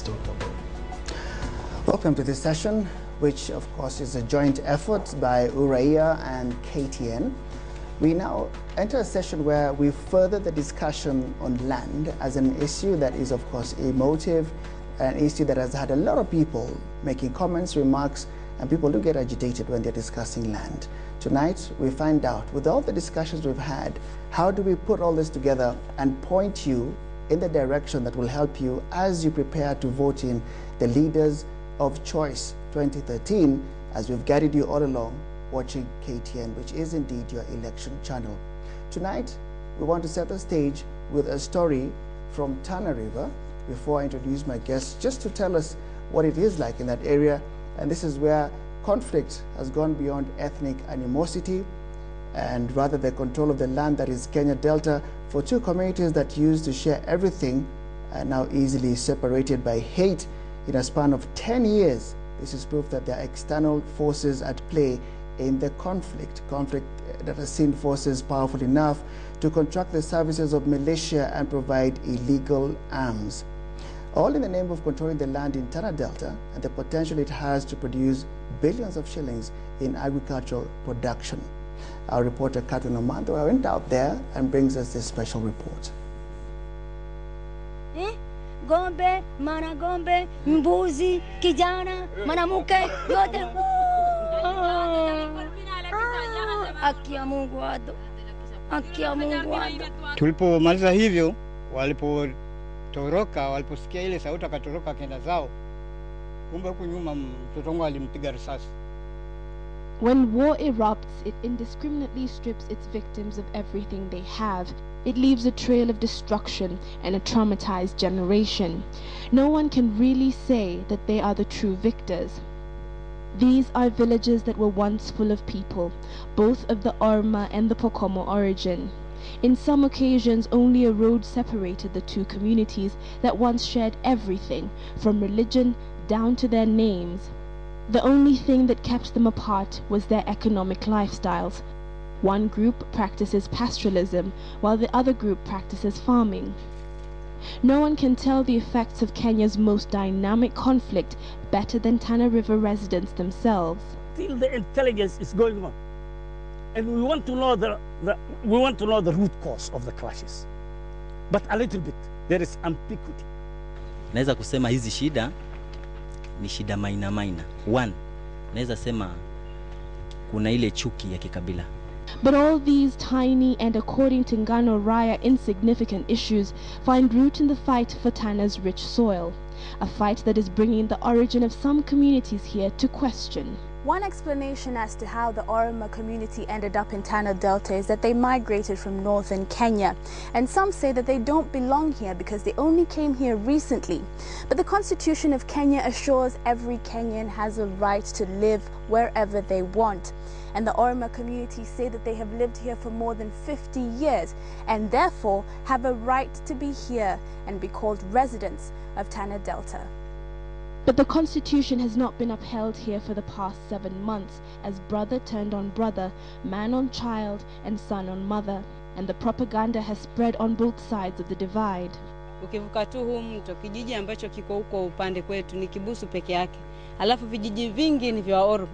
let's talk about. Welcome to this session, which of course is a joint effort by Uraia and KTN. We now enter a session where we further the discussion on land as an issue that is of course emotive, an issue that has had a lot of people making comments, remarks, and people do get agitated when they're discussing land. Tonight, we find out, with all the discussions we've had, how do we put all this together and point you in the direction that will help you as you prepare to vote in the leaders of choice 2013, as we've guided you all along watching KTN, which is indeed your election channel. Tonight, we want to set the stage with a story from Tana River before I introduce my guests, just to tell us what it is like in that area. And this is where conflict has gone beyond ethnic animosity and rather the control of the land that is Kenya Delta for two communities that used to share everything are now easily separated by hate in a span of 10 years. This is proof that there are external forces at play in the conflict that has seen forces powerful enough to contract the services of militia and provide illegal arms, all in the name of controlling the land in Tana Delta and the potential it has to produce billions of shillings in agricultural production. Our reporter Catherine Omando went out there and brings us this special report. Gombe, mana gombe, mbuzi, kijana, mwanamke, yote. Haki ya Mungu ado. Haki ya Mungu ado. Tulipomaliza hivyo, walipotoroka, waliposikia ile sauti akatoroka kenda zao. Kumbe huko nyuma mtoto wangu alimpiga risasi. When war erupts, it indiscriminately strips its victims of everything they have. It leaves a trail of destruction and a traumatized generation. No one can really say that they are the true victors. These are villages that were once full of people, both of the Orma and the Pokomo origin. In some occasions, only a road separated the two communities that once shared everything, from religion down to their names. The only thing that kept them apart was their economic lifestyles. One group practices pastoralism, while the other group practices farming. No one can tell the effects of Kenya's most dynamic conflict better than Tana River residents themselves. Still the intelligence is going on. And we want to know the root cause of the clashes. But a little bit, there is ambiguity. Naweza kusema hizi shida ni shida maina. One, naweza sema kuna ile chuki ya kikabila. But all these tiny and, according to Ngano Raya, insignificant issues find root in the fight for Tana's rich soil, a fight that is bringing the origin of some communities here to question. One explanation as to how the Oroma community ended up in Tana Delta is that they migrated from northern Kenya. And some say that they don't belong here because they only came here recently. But the Constitution of Kenya assures every Kenyan has a right to live wherever they want. And the Oroma community say that they have lived here for more than 50 years and therefore have a right to be here and be called residents of Tana Delta. But the Constitution has not been upheld here for the past 7 months, as brother turned on brother, man on child, and son on mother. And the propaganda has spread on both sides of the divide. Ukivuka tu huu mto, kijiji ambacho kiko huko upande kwetu ni Kibusu peke yake. Alafu vijiji vingi ni vya Oroma.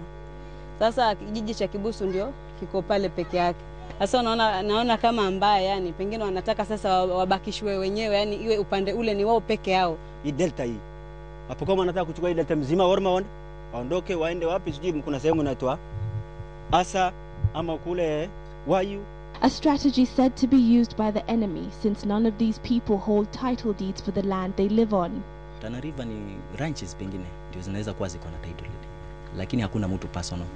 Sasa kijiji cha Kibusu ndio kiko pale peke yake. Sasa naona kama mbaya, yani pengine wanataka sasa wabakishwe wenyewe, yani iwe upande ule ni wao peke yao. Hii delta hii. Hapo kama wanataka kuchukua hii delta mzima Oroma waondoke waende wapi, sijui kuna sehemu inaitwa Asa ama kule Wayu. A strategy said to be used by the enemy, since none of these people hold title deeds for the land they live on. Tana River ni ranches pengine ndio zinaweza kuwa ziko na title deed, lakini hakuna mtu personal.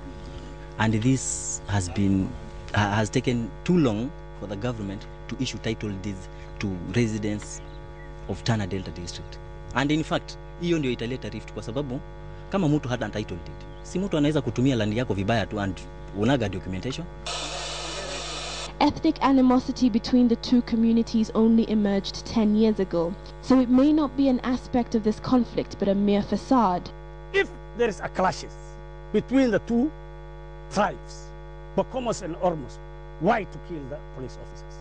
And this has taken too long for the government to issue title deeds to residents of Tana Delta district. And in fact, hiyo ndio italeta rift, kwa sababu kama mtu hata title deed, si mtu anaweza kutumia land yako vibaya tu and unaga documentation. Ethnic animosity between the two communities only emerged 10 years ago, so it may not be an aspect of this conflict but a mere facade. If there is a clashes between the two tribes, Bokomos and Ormos, why to kill the police officers?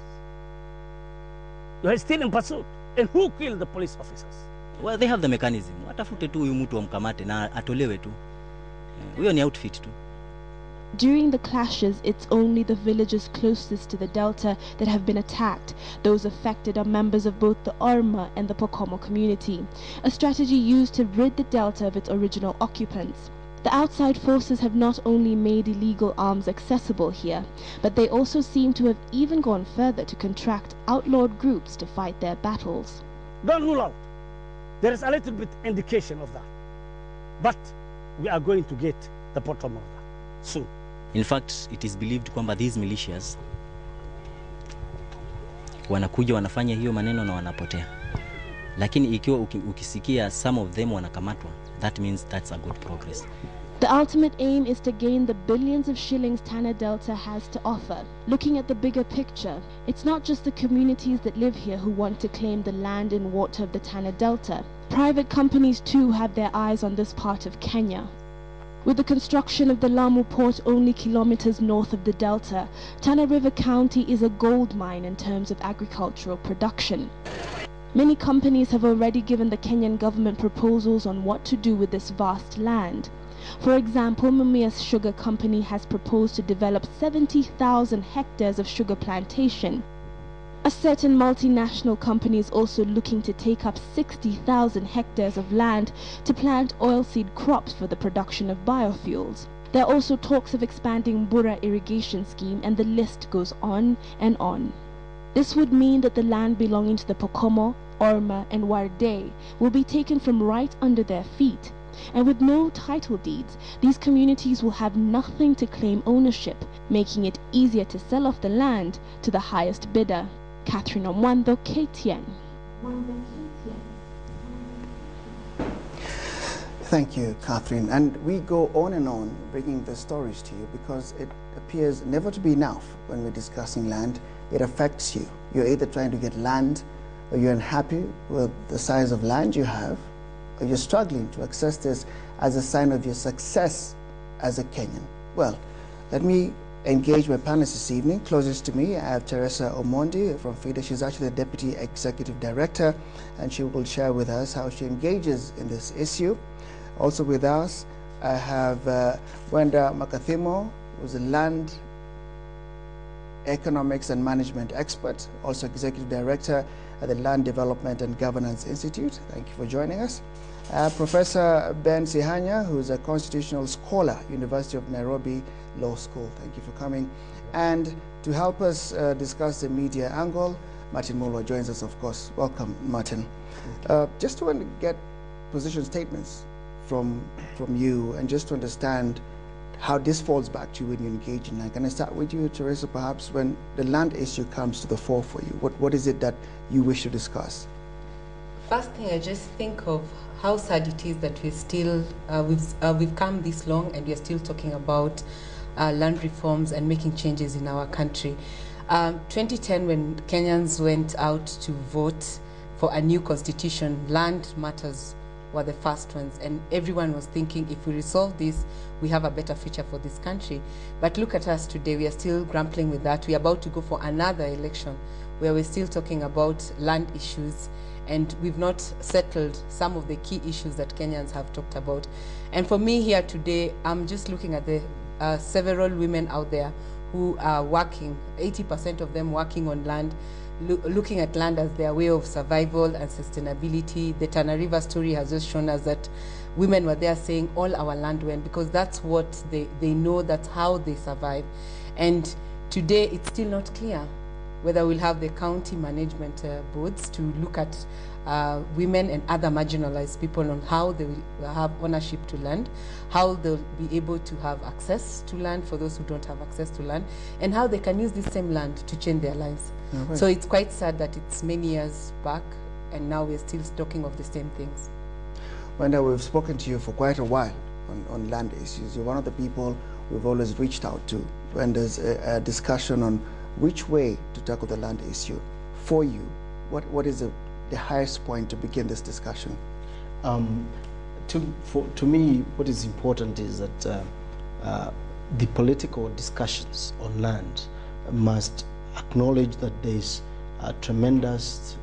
You are still in pursuit. And who killed the police officers? Well, they have the mechanism. Watafute tu huyu mtu wamkamate na atolewe tu. Huyo ni outfit tu. During the clashes, it's only the villages closest to the delta that have been attacked. Those affected are members of both the Orma and the Pokomo community, a strategy used to rid the delta of its original occupants. The outside forces have not only made illegal arms accessible here, but they also seem to have even gone further to contract outlawed groups to fight their battles. Don't rule out. There is a little bit indication of that. But we are going to get the bottom of that soon. In fact, it is believed kwamba these militias wanakuja wanafanya hiyo maneno na wanapotea. Lakini ikiwa ukisikia some of them wanakamatwa, that means that's a good progress. The ultimate aim is to gain the billions of shillings Tana Delta has to offer. Looking at the bigger picture, it's not just the communities that live here who want to claim the land and water of the Tana Delta. Private companies too have their eyes on this part of Kenya. With the construction of the Lamu port only kilometers north of the delta, Tana River County is a gold mine in terms of agricultural production. Many companies have already given the Kenyan government proposals on what to do with this vast land. For example, Mumias Sugar Company has proposed to develop 70,000 hectares of sugar plantation. A certain multinational company is also looking to take up 60,000 hectares of land to plant oilseed crops for the production of biofuels. There are also talks of expanding Bura irrigation scheme, and the list goes on and on. This would mean that the land belonging to the Pokomo, Orma and Warde will be taken from right under their feet. And with no title deeds, these communities will have nothing to claim ownership, making it easier to sell off the land to the highest bidder. Catherine Omwando, KTN. Thank you, Catherine. And we go on and on bringing the stories to you because it appears never to be enough when we're discussing land. It affects you. You're either trying to get land, or you're unhappy with the size of land you have, or you're struggling to access this as a sign of your success as a Kenyan. Well, let me engage my panelists this evening. Closest to me, I have Teresa Omondi from FIDA. She's actually the Deputy Executive Director, and she will share with us how she engages in this issue. Also with us, I have Wenda Makathimo, who's a land economics and management expert, also Executive Director at the Land Development and Governance Institute. Thank you for joining us. Professor Ben Sihanya, who's a constitutional scholar, University of Nairobi Law School. Thank you for coming. And to help us discuss the media angle, Martin Mulwa joins us, of course. Welcome, Martin. Just want to get position statements from you, and just to understand how this falls back to you when you engage in land. Can I start with you, Teresa, perhaps, when the land issue comes to the fore for you? What is it that you wish to discuss? First thing, I just think of how sad it is that we're still, we've come this long and we're still talking about land reforms and making changes in our country. 2010, when Kenyans went out to vote for a new constitution, land matters were the first ones, and everyone was thinking, if we resolve this, we have a better future for this country. But look at us today, we are still grappling with that. We are about to go for another election where we're still talking about land issues, and we've not settled some of the key issues that Kenyans have talked about. And for me here today, I'm just looking at the several women out there who are working, 80% of them working on land, looking at land as their way of survival and sustainability. The Tana River story has just shown us that women were there saying all our land went, because that's what they know, that's how they survive. And today it's still not clear whether we'll have the county management boards to look at women and other marginalized people on how they will have ownership to land, how they'll be able to have access to land for those who don't have access to land, and how they can use this same land to change their lives. Right. So it's quite sad that it's many years back and now we're still talking of the same things. Wenda, we've spoken to you for quite a while on land issues. You're one of the people we've always reached out to when there's a discussion on which way to tackle the land issue. For you, what is the highest point to begin this discussion? To me, what is important is that the political discussions on land must acknowledge that there is tremendous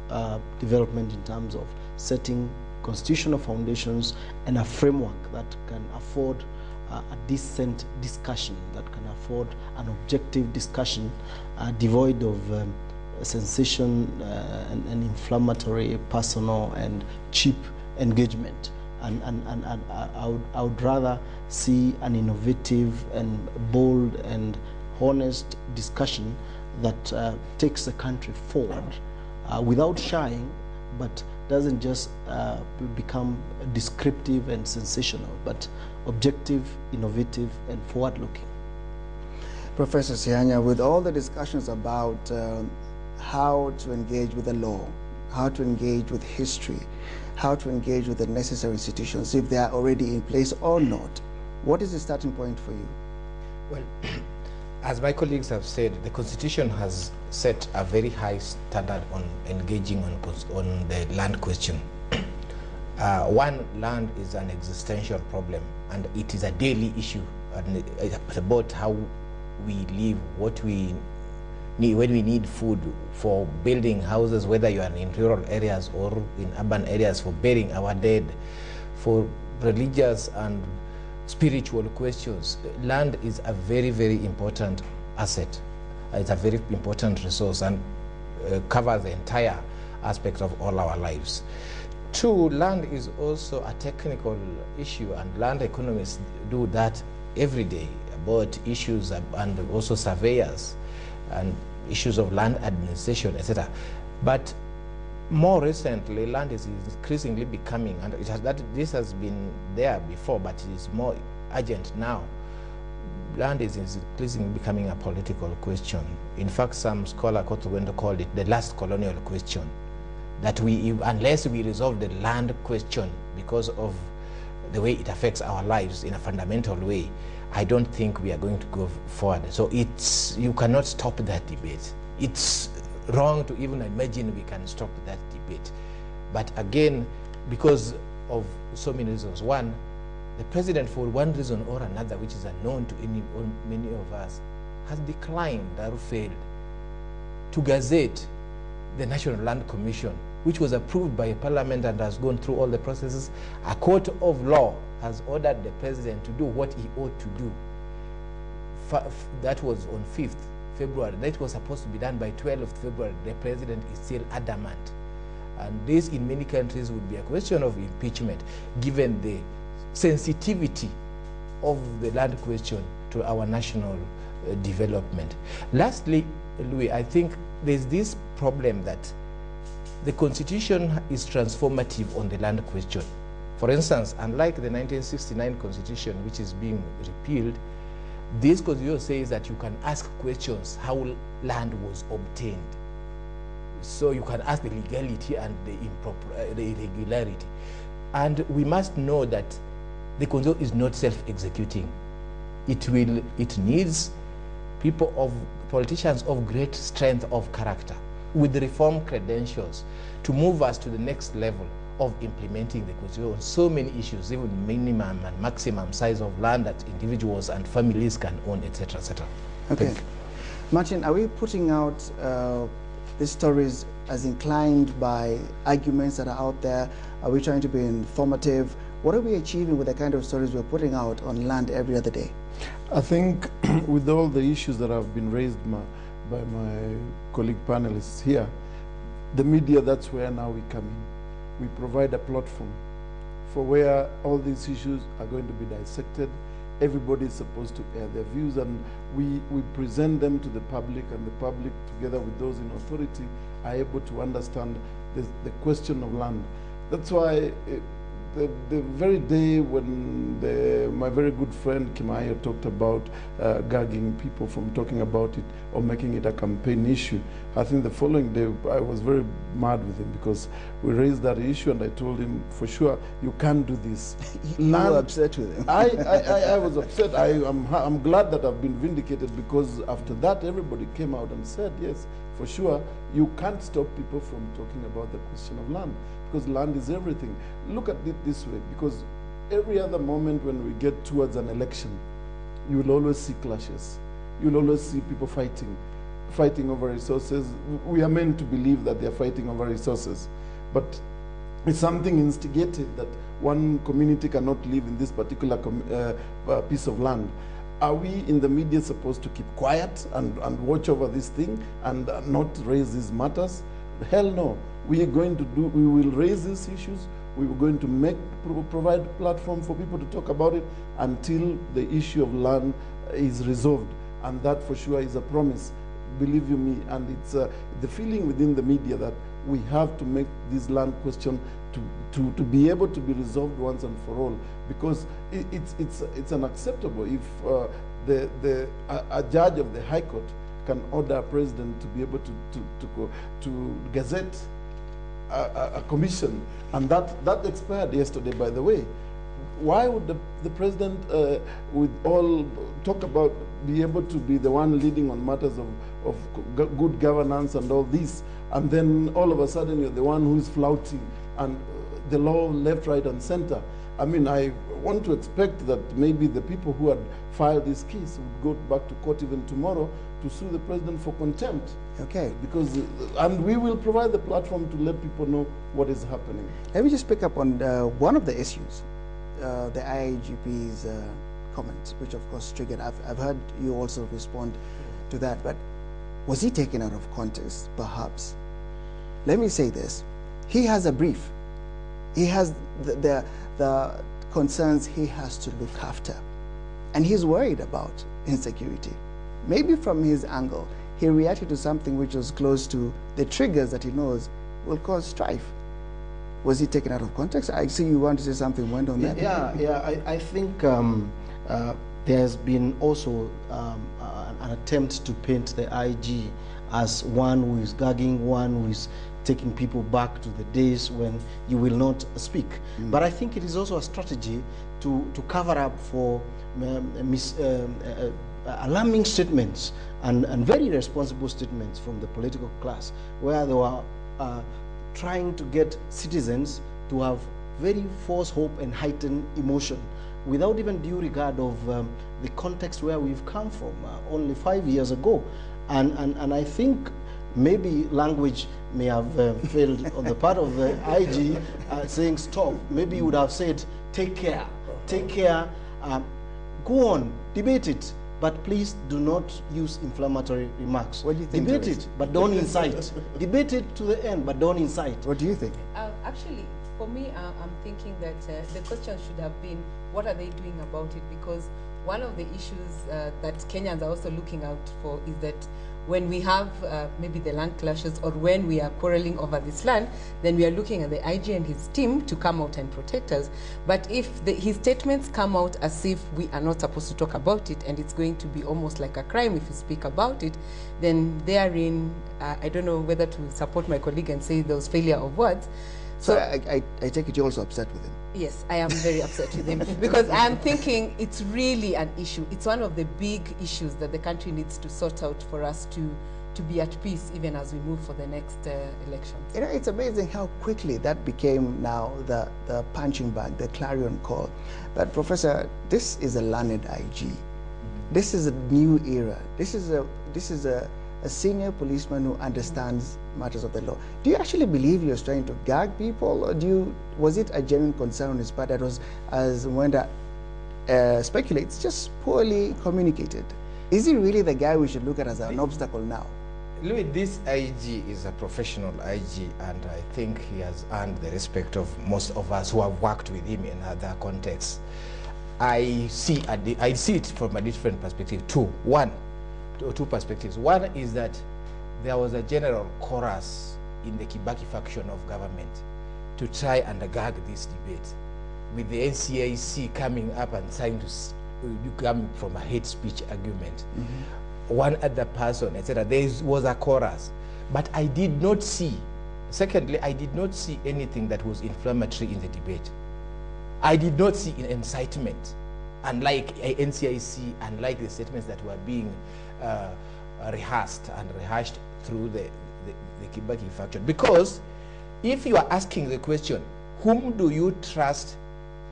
development in terms of setting constitutional foundations and a framework that can afford a decent discussion, that can afford an objective discussion, devoid of sensation and inflammatory, personal and cheap engagement. And I would rather see an innovative and bold and honest discussion that takes the country forward without shying, but doesn't just become descriptive and sensational, but objective, innovative, and forward-looking. Professor Sianya, with all the discussions about how to engage with the law, how to engage with history, how to engage with the necessary institutions, if they are already in place or not, what is the starting point for you? Well, as my colleagues have said, the Constitution has set a very high standard on engaging on the land question. One, land is an existential problem, and it is a daily issue, and it's about how we live, what we need, when we need food for building houses, whether you are in rural areas or in urban areas, for burying our dead, for religious and spiritual questions. Land is a very, very important asset. It's a very important resource and covers the entire aspect of all our lives. Two, land is also a technical issue, and land economists do that every day, about issues and also surveyors and issues of land administration, etc. But more recently, land is increasingly becoming, and this has been there before, but it is more urgent now. Land is increasingly becoming a political question. In fact, some scholars are going to call it the last colonial question. That unless we resolve the land question because of the way it affects our lives in a fundamental way, I don't think we are going to go forward. So you cannot stop that debate. It's wrong to even imagine we can stop that debate. But again, because of so many reasons. One, the president, for one reason or another, which is unknown to many of us, has declined or failed to gazette the National Land Commission, which was approved by Parliament and has gone through all the processes. A court of law has ordered the president to do what he ought to do. That was on 5th February. That was supposed to be done by 12th February. The president is still adamant. And this, in many countries, would be a question of impeachment, given the sensitivity of the land question to our national development. Lastly, Louis, I think there's this problem that the Constitution is transformative on the land question. For instance, unlike the 1969 Constitution, which is being repealed, this Constitution says that you can ask questions how land was obtained. So you can ask the legality and the irregularity. And we must know that the Constitution is not self-executing. It needs politicians of great strength of character with reform credentials to move us to the next level of implementing the Constitution on so many issues, even minimum and maximum size of land that individuals and families can own, etc., etc. Okay. Martin, are we putting out these stories as inclined by arguments that are out there? Are we trying to be informative? What are we achieving with the kind of stories we're putting out on land every other day? I think with all the issues that have been raised by my colleague panelists here, the media, that's where now we come in. We provide a platform for where all these issues are going to be dissected. Everybody is supposed to air their views, and we present them to the public, and the public, together with those in authority, are able to understand the question of land. That's why the very day when my very good friend Kimayo talked about gagging people from talking about it or making it a campaign issue, I think the following day I was very mad with him because we raised that issue, and I told him, for sure, you can't do this. You were upset with him. I was upset. I'm glad that I've been vindicated, because after that everybody came out and said, yes, for sure, you can't stop people from talking about the question of land, because land is everything. Look at it this way, because every other moment when we get towards an election, you will always see clashes. You'll always see people fighting over resources. We are meant to believe that they're fighting over resources. But It's something instigated that one community cannot live in this particular piece of land. Are we in the media supposed to keep quiet and watch over this thing and not raise these matters? Hell no. We will raise these issues. We are going to provide a platform for people to talk about it until the issue of land is resolved. And that for sure is a promise, believe you me. And it's the feeling within the media that we have to make this land question to be able to be resolved once and for all, because it's unacceptable if a judge of the High Court can order a president to be able to gazette a commission, and that expired yesterday, by the way. Why would the president, with all talk about, be able to be the one leading on matters of good governance and all this, and then all of a sudden you're the one who's flouting and the law left, right, and center? I mean, I want to expect that maybe the people who had filed this case would go back to court even tomorrow to sue the president for contempt. Okay. Because, and we will provide the platform to let people know what is happening. Let me just pick up on one of the issues, the IGP's comments, which of course triggered. I've heard you also respond to that, but was he taken out of context, perhaps? Let me say this. He has a brief. He has the concerns he has to look after. And he's worried about insecurity. Maybe from his angle, he reacted to something which was close to the triggers that he knows will cause strife. Was he taken out of context? I see you want to say something. Went on that. Yeah. I think there's been also an attempt to paint the IG as one who is gagging, one who is taking people back to the days when you will not speak. But I think it is also a strategy to cover up for alarming statements and very responsible statements from the political class, where they were trying to get citizens to have very false hope and heightened emotion without even due regard of the context where we've come from only 5 years ago. And I think maybe language may have failed on the part of the IG saying stop. Maybe you would have said take care, go on, debate it, but please do not use inflammatory remarks. What do you think? Debate it, but don't incite. Debate it to the end, but don't incite. What do you think? Actually, for me, I'm thinking that the question should have been, what are they doing about it? Because one of the issues that Kenyans are also looking out for is that when we have maybe the land clashes or when we are quarreling over this land, then we are looking at the IG and his team to come out and protect us. But if his statements come out as if we are not supposed to talk about it and it's going to be almost like a crime if you speak about it, then therein, I don't know whether to support my colleague and say there was failure of words. So I take it you're also upset with him. Yes, I am very upset with him because I am thinking it's really an issue. It's one of the big issues that the country needs to sort out for us to be at peace even as we move for the next elections. You know, it's amazing how quickly that became now the punching bag, the clarion call. But Professor, this is a learned IG. This is a new era. This is a senior policeman who understands matters of the law. Do you actually believe he was trying to gag people, or was it a genuine concern on his part that was, as Mwenda speculates, just poorly communicated? Is he really the guy we should look at as an obstacle now? Louis, this IG is a professional IG, and I think he has earned the respect of most of us who have worked with him in other contexts. I see it from a different perspective too. Two perspectives. One is that there was a general chorus in the Kibaki faction of government to try and gag this debate, with the NCAC coming up and trying to come from a hate speech argument. One other person, etc. There was a chorus, but I did not see. Secondly, I did not see anything that was inflammatory in the debate. I did not see incitement, unlike NCIC, unlike the statements that were being rehearsed and rehashed through the Kibaki faction. Because if you are asking the question, whom do you trust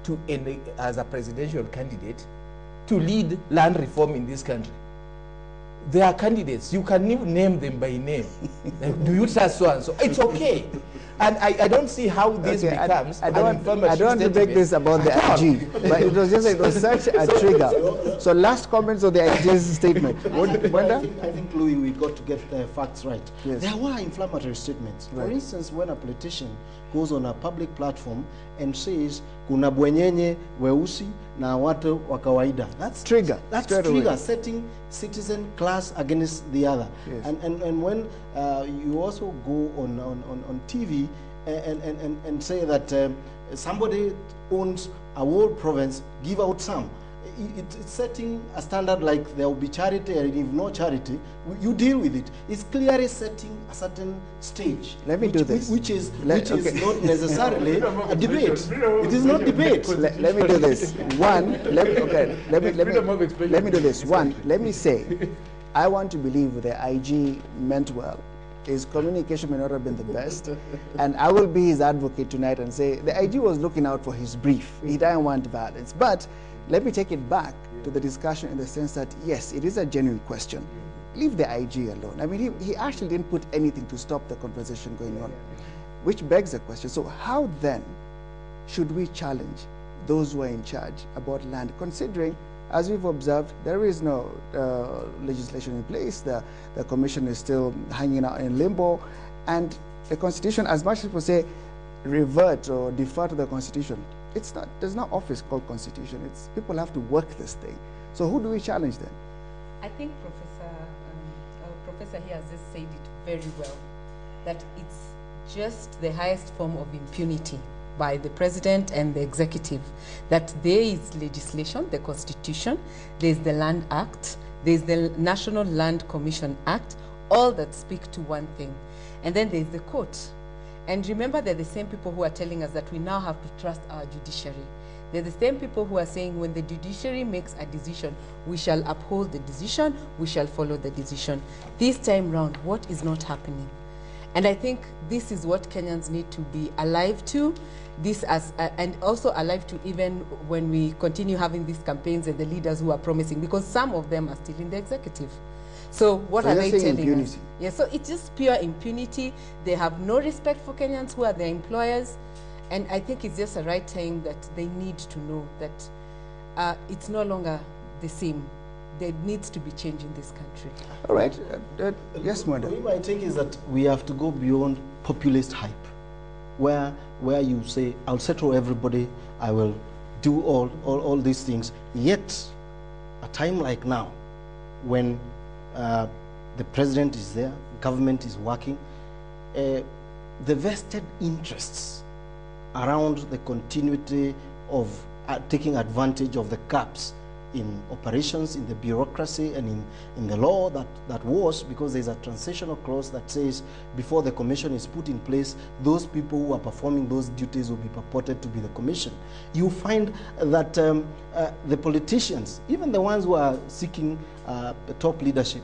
to, as a presidential candidate, to lead land reform in this country? They are candidates. You can even name them by name. Do you trust so and so? It's okay. And I don't see how this becomes I don't want to make this about the IG, but it was just, it was such a trigger. So last comments on the IG's statement. I think, Louis, we got to get the facts right. Yes. There were inflammatory statements. Right. For instance, when a politician goes on a public platform and says, kuna bwenyenye weusi na watu wa kawaida. That's trigger. That's Straight trigger, away. setting citizen class against the other. Yes. And when you also go on TV and say that somebody owns a whole province, give out some. It's setting a standard like there will be charity, and if no charity, you deal with it. It's clearly setting a certain stage. Let me do this. Which is not necessarily a debate. It is not debate. Let me do this. One, let me do this. One, let me say, I want to believe the IG meant well. His communication may not have been the best, and I will be his advocate tonight and say the IG was looking out for his brief. He didn't want violence. But let me take it back to the discussion in the sense that, yes, it is a genuine question. Leave the IG alone. I mean, he actually didn't put anything to stop the conversation going on, which begs the question. So how then should we challenge those who are in charge about land, considering, as we've observed, there is no legislation in place. The commission is still hanging out in limbo, and the constitution, as much as people say revert or defer to the constitution, it's not. There's no office called constitution. It's people have to work this thing. So who do we challenge then? I think Professor here has just said it very well, that it's just the highest form of impunity by the president and the executive, that there is legislation, the constitution, there's the Land Act, there's the National Land Commission Act, all that speak to one thing. And then there's the court. And remember, they're the same people who are telling us that we now have to trust our judiciary. They're the same people who are saying when the judiciary makes a decision, we shall uphold the decision, we shall follow the decision. This time round, what is not happening? And I think this is what Kenyans need to be alive to, and also alive to even when we continue having these campaigns and the leaders who are promising, because some of them are still in the executive. So what are they telling us? Yeah, so it's just pure impunity. They have no respect for Kenyans who are their employers. And I think it's just a right time that they need to know that it's no longer the same. There needs to be change in this country. All right. Yes, madam. My take is that we have to go beyond populist hype, where you say, I'll settle everybody, I will do all these things. Yet, a time like now, when the president is there, government is working, the vested interests around the continuity of taking advantage of the gaps in operations, in the bureaucracy, and in the law that was, because there's a transitional clause that says before the commission is put in place, those people who are performing those duties will be purported to be the commission. You find that the politicians, even the ones who are seeking top leadership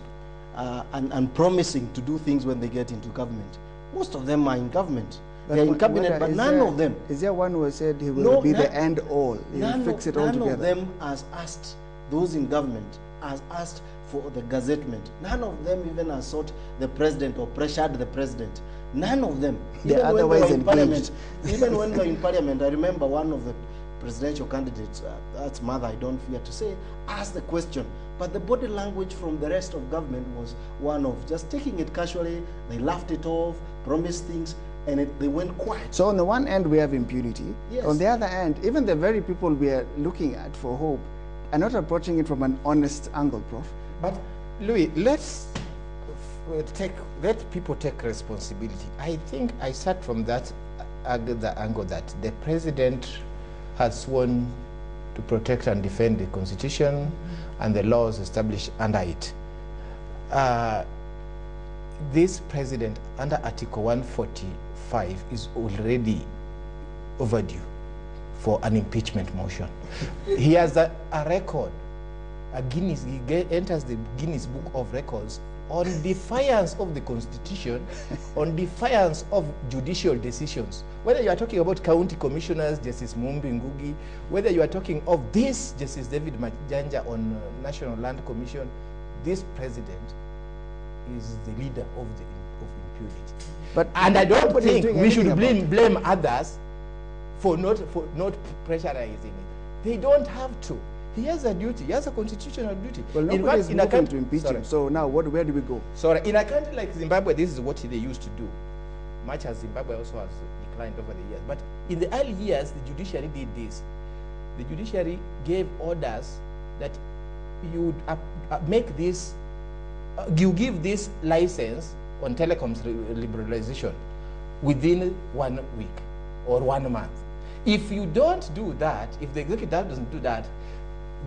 and promising to do things when they get into government, most of them are in government. They're in cabinet, but none of them. Is there one who said he will be the end all? He will fix it all together. None of them has asked, those in government, has asked for the gazettement. None of them even has sought the president or pressured the president. None of them. They're otherwise engaged. Even when they're in parliament, I remember one of the presidential candidates, that's mother, I don't fear to say, asked the question. But the body language from the rest of government was one of just taking it casually. They laughed it off, promised things, and they went quiet. So on the one end, we have impunity. Yes. On the other hand, even the very people we are looking at for hope are not approaching it from an honest angle, Prof. But Louis, let people take responsibility. I think I start from the angle that the president has sworn to protect and defend the constitution and the laws established under it. This president, under Article 145, is already overdue for an impeachment motion. He has a record, he enters the Guinness Book of Records on defiance of the Constitution, on defiance of judicial decisions. Whether you are talking about county commissioners, Justice Mumbi Ngugi, whether you are talking of this Justice David Majanja on National Land Commission, this president is the leader of impunity. And I don't think we should blame blame others for not pressurizing it. They don't have to. He has a duty. He has a constitutional duty. Well, nobody is moving to impeach him. So now, where do we go? Sorry, in a country like Zimbabwe, this is what they used to do. Much as Zimbabwe also has declined over the years. But in the early years, the judiciary did this. The judiciary gave orders that you would make this, you give this license on telecoms liberalization within 1 week or 1 month. If you don't do that, if the executive doesn't do that,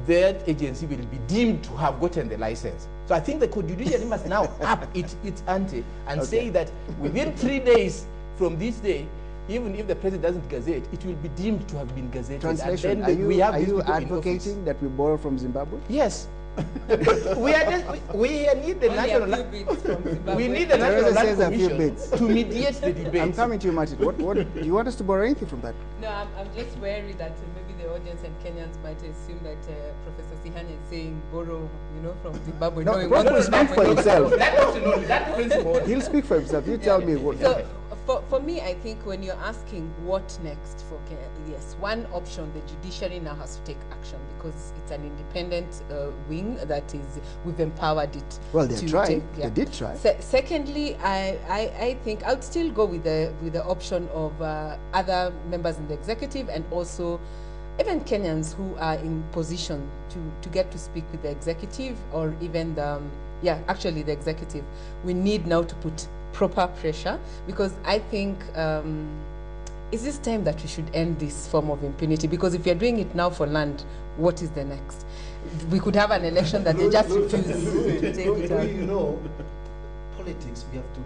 that agency will be deemed to have gotten the license. So I think the judiciary must now up its ante and say that within 3 days from this day, even if the president doesn't gazette, it will be deemed to have been gazetted. Translation, and then are you advocating that we borrow from Zimbabwe? Yes. we need the national land commission to mediate the debate. I'm coming to you, Martin. What do you want us to borrow anything from that? No, I'm just wary that maybe the audience and Kenyans might assume that Professor Sihanya is saying borrow, from Zimbabwe. No, Prof will speak for himself. That principle. He'll speak for himself. You tell me what. So, for me, I think when you're asking what next for Kenya, yes, one option, the judiciary now has to take action because it's an independent wing that is, we've empowered it. Well, they're trying. They did try. Secondly, I think I would still go with the option of other members in the executive and also even Kenyans who are in position to get to speak with the executive or even the executive. We need now to put proper pressure because I think it's this time that we should end this form of impunity because if you're doing it now for land, what is the next? We could have an election that they just refuse to take it out. Politics, we have to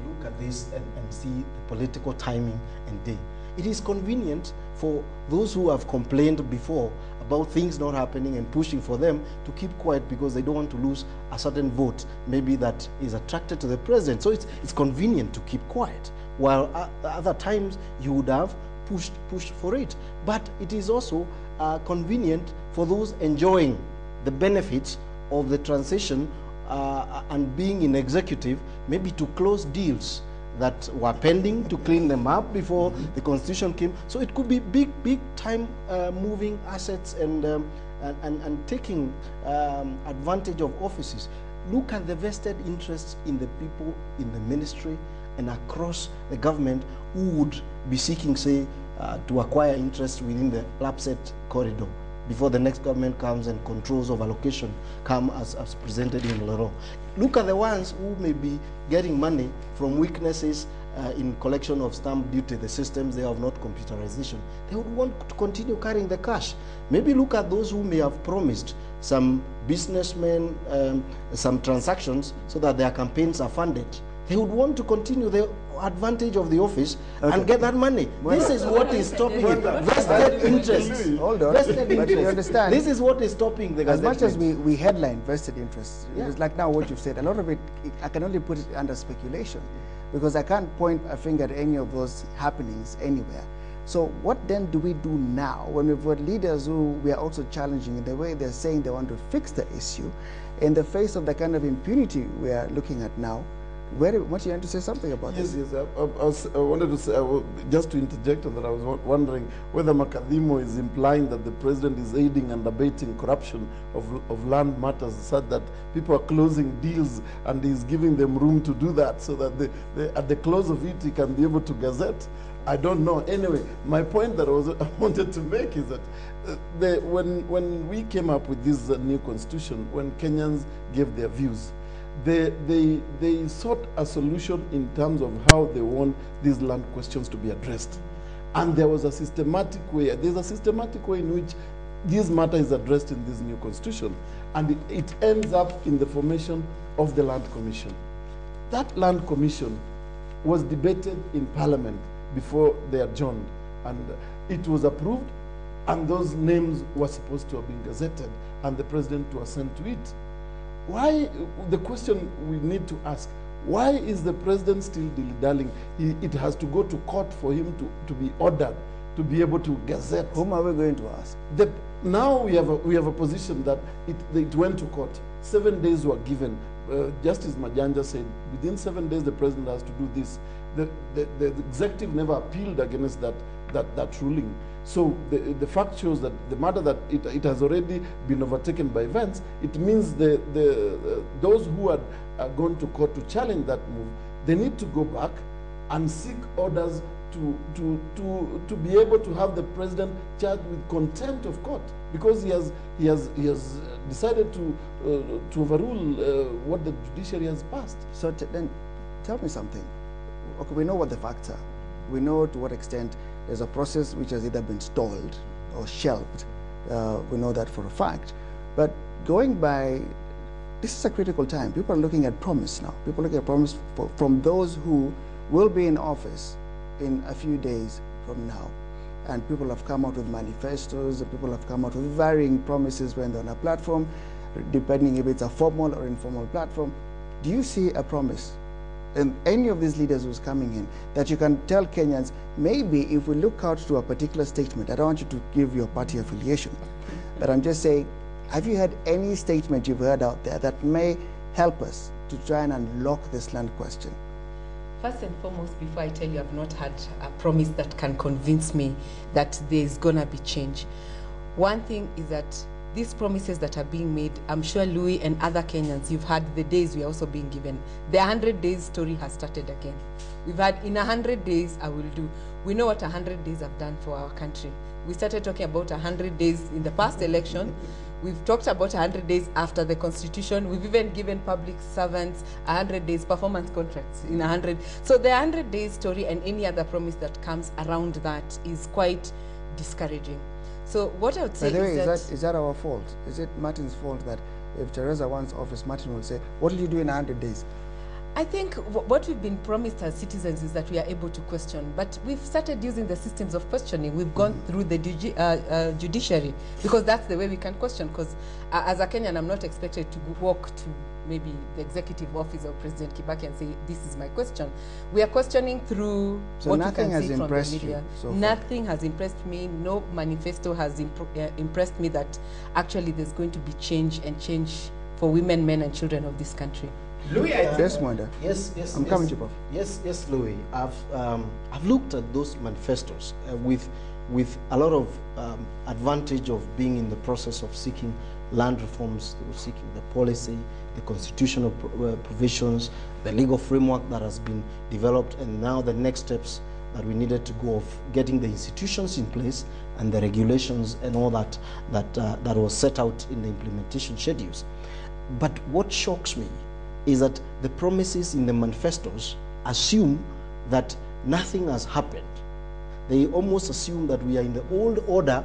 look at this and see the political timing and day. It is convenient for those who have complained before about things not happening and pushing for them to keep quiet because they don't want to lose a certain vote, maybe that is attracted to the president. So it's convenient to keep quiet, while other times you would have pushed for it. But it is also convenient for those enjoying the benefits of the transition and being in executive, maybe to close deals that were pending to clean them up before the constitution came. So it could be big time moving assets and taking advantage of offices. Look at the vested interests in the people in the ministry and across the government who would be seeking, say, to acquire interest within the LAPSET corridor before the next government comes and controls of allocation come as presented in law. Look at the ones who may be getting money from weaknesses in collection of stamp duty, the systems there of not computerization. They would want to continue carrying the cash. Maybe look at those who may have promised some businessmen some transactions so that their campaigns are funded. They would want to continue the advantage of the office and get that money. Well, this is what is stopping it. Vested interests. Hold on. Vested but you understand. This is what is stopping the as much as we headline vested interests. Yeah. It's like now what you've said. A lot of it, I can only put it under speculation because I can't point a finger at any of those happenings anywhere. So what then do we do now when we've got leaders who we are also challenging in the way they're saying they want to fix the issue in the face of the kind of impunity we are looking at now? What you want to say something about this? Yes, I wanted to say, just to interject that I was wondering whether Makadimo is implying that the president is aiding and abetting corruption of land matters such that people are closing deals and he's giving them room to do that so that at the close of it he can be able to gazette. I don't know. Anyway, my point that I wanted to make is that when we came up with this new constitution, when Kenyans gave their views, they sought a solution in terms of how they want these land questions to be addressed. And there was a systematic way. There's a systematic way in which this matter is addressed in this new constitution. And it ends up in the formation of the Land Commission. That Land Commission was debated in Parliament before they adjourned. And it was approved, and those names were supposed to have been gazetted, and the president to assent to it. Why, the question we need to ask, why is the president still dilly-dallying? It has to go to court for him to be ordered to be able to gazette. Whom are we going to ask? now we have a position that it went to court. 7 days were given. Justice Majanja said within 7 days the president has to do this. The executive never appealed against that ruling. So the fact shows that the matter that it has already been overtaken by events. It means those who had gone to court to challenge that move, they need to go back and seek orders to be able to have the president charged with contempt of court, because he has decided to overrule what the judiciary has passed. So then tell me something. Okay, we know what the facts are. We know to what extent there's a process which has either been stalled or shelved. We know that for a fact. But going by, this is a critical time. People are looking at promise now. People are looking at promise from those who will be in office in a few days from now. And people have come out with manifestos, and people have come out with varying promises when they're on a platform, depending if it's a formal or informal platform. Do you see a promise in any of these leaders who's coming in that you can tell Kenyans, maybe if we look out to a particular statement, I don't want you to give your party affiliation, but I'm just saying, have you had any statement you've heard out there that may help us to try and unlock this land question? First and foremost, before I tell you, I've not had a promise that can convince me that there's gonna be change. One thing is that these promises that are being made, I'm sure Louis and other Kenyans, you've had the days we are also being given. The 100 days story has started again. We've had, in 100 days, I will do. We know what 100 days have done for our country. We started talking about 100 days in the past election. We've talked about 100 days after the constitution. We've even given public servants 100 days performance contracts in 100. So the 100 days story and any other promise that comes around that is quite discouraging. So what I would say is that our fault? Is it Martin's fault that if Teresa wants office, Martin will say, what will you do in 100 days? I think what we've been promised as citizens is that we are able to question, but we've started using the systems of questioning. We've gone through the judiciary, because that's the way we can question, because as a Kenyan, I'm not expected to walk to maybe the executive office of President Kibaki and say, this is my question. We are questioning through what we can see from the media. Nothing has impressed me. No manifesto has impressed me that actually there's going to be change, and change for women, men, and children of this country. Louis, yes, Mwanda. Yes, I'm coming to Prof. Yes, Louis. I've looked at those manifestos with a lot of advantage of being in the process of seeking land reforms, seeking the policy, the constitutional provisions, the legal framework that has been developed, and now the next steps that we needed to go of getting the institutions in place and the regulations and all that was set out in the implementation schedules. But what shocks me is that the promises in the manifestos assume that nothing has happened. They almost assume that we are in the old order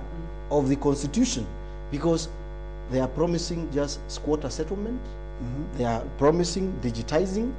of the constitution, because they are promising just squatter settlement, they are promising digitizing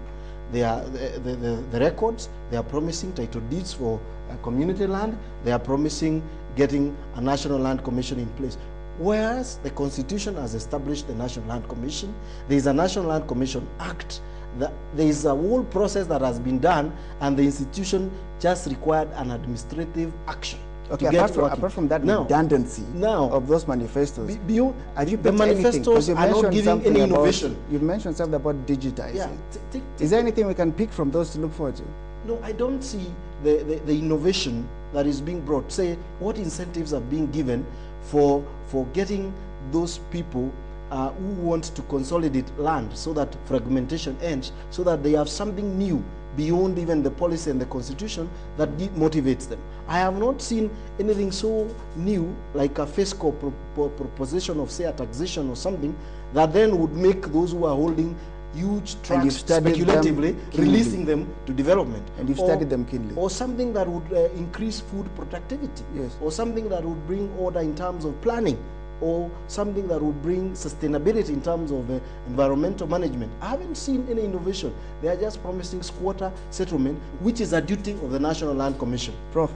the records, they are promising title deeds for community land, they are promising getting a National Land Commission in place. Whereas the Constitution has established the National Land Commission, there is a National Land Commission Act, there is a whole process that has been done, and the institution just required an administrative action. Okay, apart from that redundancy of those manifestos, have you the manifestos are not giving any innovation. You've mentioned something about digitizing. Yeah, is there anything we can pick from those to look forward to? No, I don't see the innovation that is being brought. Say, what incentives are being given for getting those people who want to consolidate land so that fragmentation ends, so that they have something new beyond even the policy and the constitution that motivates them. I have not seen anything so new like a fiscal proposition of, say, a taxation or something that then would make those who are holding huge tracts speculatively releasing them to development. And you've studied them keenly. Or something that would increase food productivity. Yes. Or something that would bring order in terms of planning. Or something that would bring sustainability in terms of environmental management. I haven't seen any innovation. They are just promising squatter settlement, which is a duty of the National Land Commission. Prof.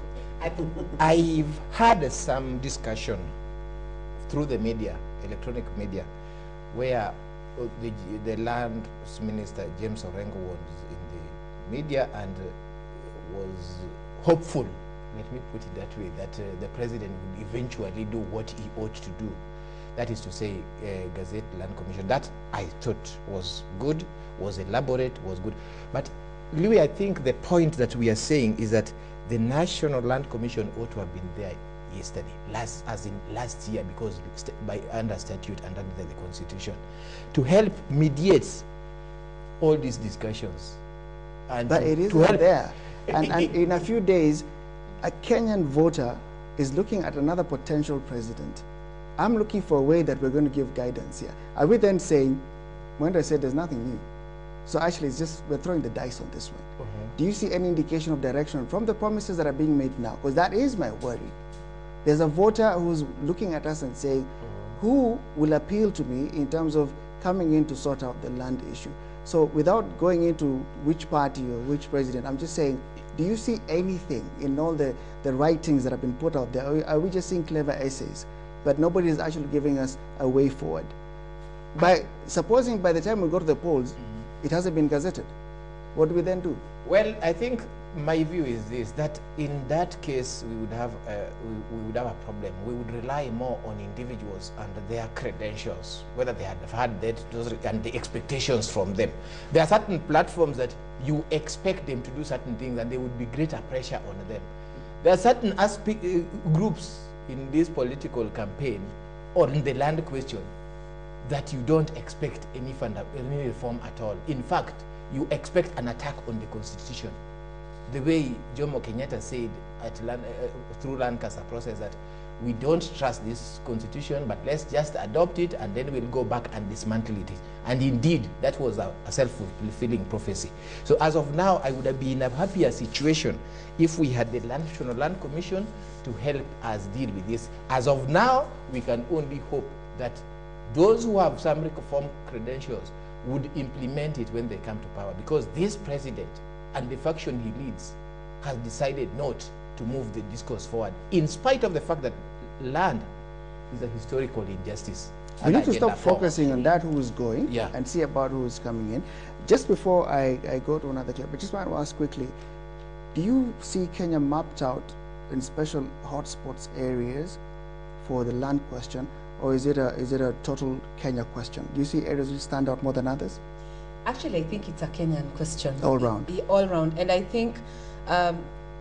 I've had some discussion through the media, electronic media, where the land minister, James Orengo, was in the media and was hopeful let me put it that way, that the president would eventually do what he ought to do. That is to say, Gazette Land Commission. That I thought was good, was elaborate, was good. But Louis, I think the point that we are saying is that the National Land Commission ought to have been there yesterday, as in last year, because by under statute and under the constitution, to help mediate all these discussions. And but it is there. And in a few days, a Kenyan voter is looking at another potential president. I'm looking for a way that we're going to give guidance here. Are we then saying, when I said there's nothing new, so actually it's just we're throwing the dice on this one? Do you see any indication of direction from the promises that are being made now? Because that is my worry. There's a voter who's looking at us and saying, who will appeal to me in terms of coming in to sort out the land issue? So without going into which party or which president, I'm just saying, do you see anything in all the writings that have been put out there? Or are we just seeing clever essays? But nobody is actually giving us a way forward. Supposing by the time we go to the polls, it hasn't been gazetted, what do we then do? Well, I think my view is this, that in that case we would have a problem. We would rely more on individuals and their credentials, whether they had had those and the expectations from them. There are certain platforms that you expect them to do certain things and there would be greater pressure on them. There are certain groups in this political campaign or in the land question that you don't expect any reform at all. In fact, you expect an attack on the constitution. The way Jomo Kenyatta said through Lancaster process that we don't trust this constitution, but let's just adopt it and then we'll go back and dismantle it. And indeed, that was a self-fulfilling prophecy. So as of now, I would have been in a happier situation if we had the National Land Commission to help us deal with this. As of now, we can only hope that those who have some reform credentials would implement it when they come to power, because this president and the faction he leads has decided not to move the discourse forward, in spite of the fact that land is a historical injustice. We need to stop focusing on that who is going and see about who is coming in. Just before I go to another clip, I just want to ask quickly, do you see Kenya mapped out in special hotspots areas for the land question, or is it a total Kenya question? Do you see areas which stand out more than others? Actually, I think it's a Kenyan question. All round. All round. And I think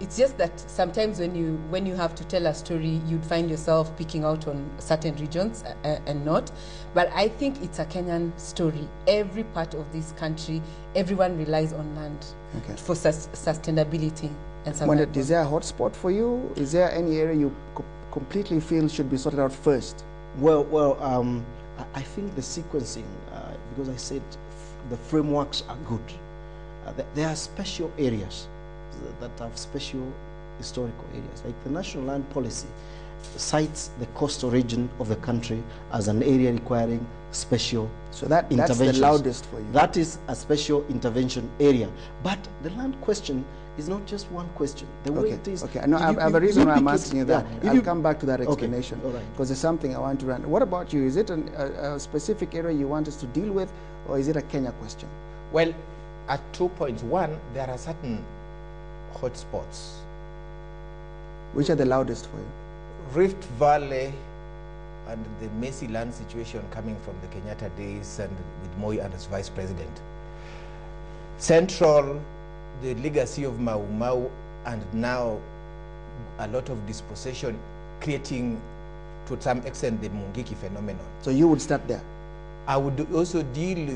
it's just that sometimes when you have to tell a story, you'd find yourself picking out on certain regions and not. But I think it's a Kenyan story. Every part of this country, everyone relies on land for sustainability and survival. Is there a hotspot for you? Is there any area you completely feel should be sorted out first? Well, I think the sequencing, because I said the frameworks are good. There are special areas that have special historical areas. Like the National Land Policy cites the coastal region of the country as an area requiring special interventions. That's the loudest for you. That is a special intervention area. But the land question is not just one question. The way it is. Okay, no, I have a reason why I'm asking you that. I'll come back to that explanation because there's something I want to run. What about you? Is it a specific area you want us to deal with, or is it a Kenya question? Well, at 2 points. One, there are certain hotspots. Which are the loudest for you? Rift Valley and the messy land situation coming from the Kenyatta days and with Moi as vice president. Central, the legacy of Mau Mau, and now a lot of dispossession, creating to some extent the Mungiki phenomenon. So you would start there? I would also deal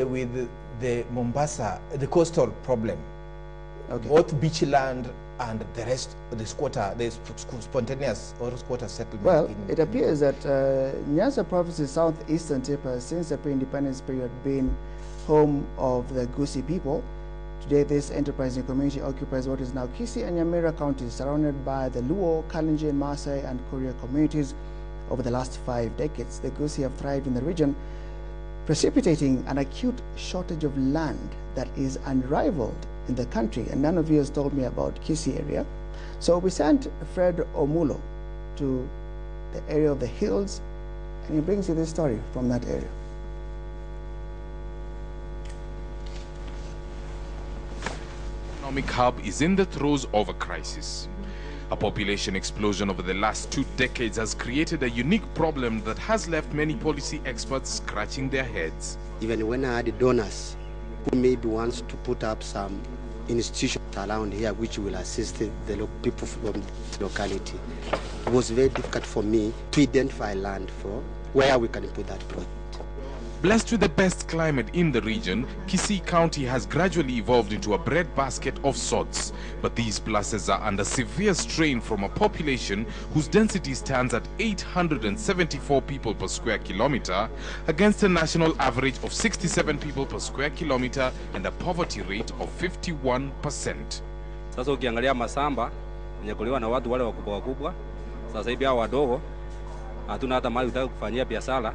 with the Mombasa, the coastal problem. Both beach land and the rest, the spontaneous or squatter settlement. Well, it appears that Nyanza province's southeastern tip has since the pre-independence period been home of the Gusii people. Today, this enterprising community occupies what is now Kisii and Nyamira counties, surrounded by the Luo, Kalenjin, Maasai, and Kuria communities. Over the last 5 decades, the Gusii have thrived in the region, precipitating an acute shortage of land that is unrivaled in the country. And none of you has told me about Kisii area. So we sent Fred Omulo to the area of the hills, and he brings you this story from that area. Economic hub is in the throes of a crisis. A population explosion over the last 2 decades has created a unique problem that has left many policy experts scratching their heads. Even when I had donors who maybe wants to put up some institutions around here which will assist the people from the locality, it was very difficult for me to identify land for where we can put that project. Blessed with the best climate in the region, Kisii County has gradually evolved into a breadbasket of sorts. But these pluses are under severe strain from a population whose density stands at 874 people per square kilometer against a national average of 67 people per square kilometer and a poverty rate of 51%. Sasa ukiangalia masamba yanyakuliwa na watu wale wakubwa wakubwa, sasa hivi hao wadogo hatuna hata mahali utaka kufanyia biashara,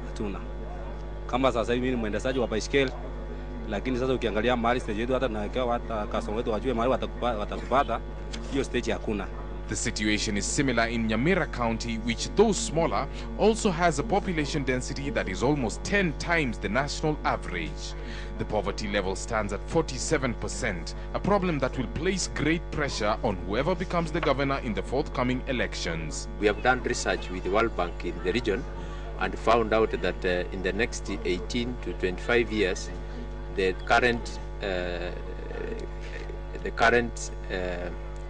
hatuna. Kama sasa hivi ni mwendeshaji wa baiskeli, lakini sasa ukiangalia mahali stage yetu hata tunawekewa hata customer wetu wajue mahali watakupata, hiyo stage hakuna. The situation is similar in Nyamira County, which though smaller, also has a population density that is almost 10 times the national average. The poverty level stands at 47%, a problem that will place great pressure on whoever becomes the governor in the forthcoming elections. We have done research with the World Bank in the region and found out that in the next 18 to 25 years, the current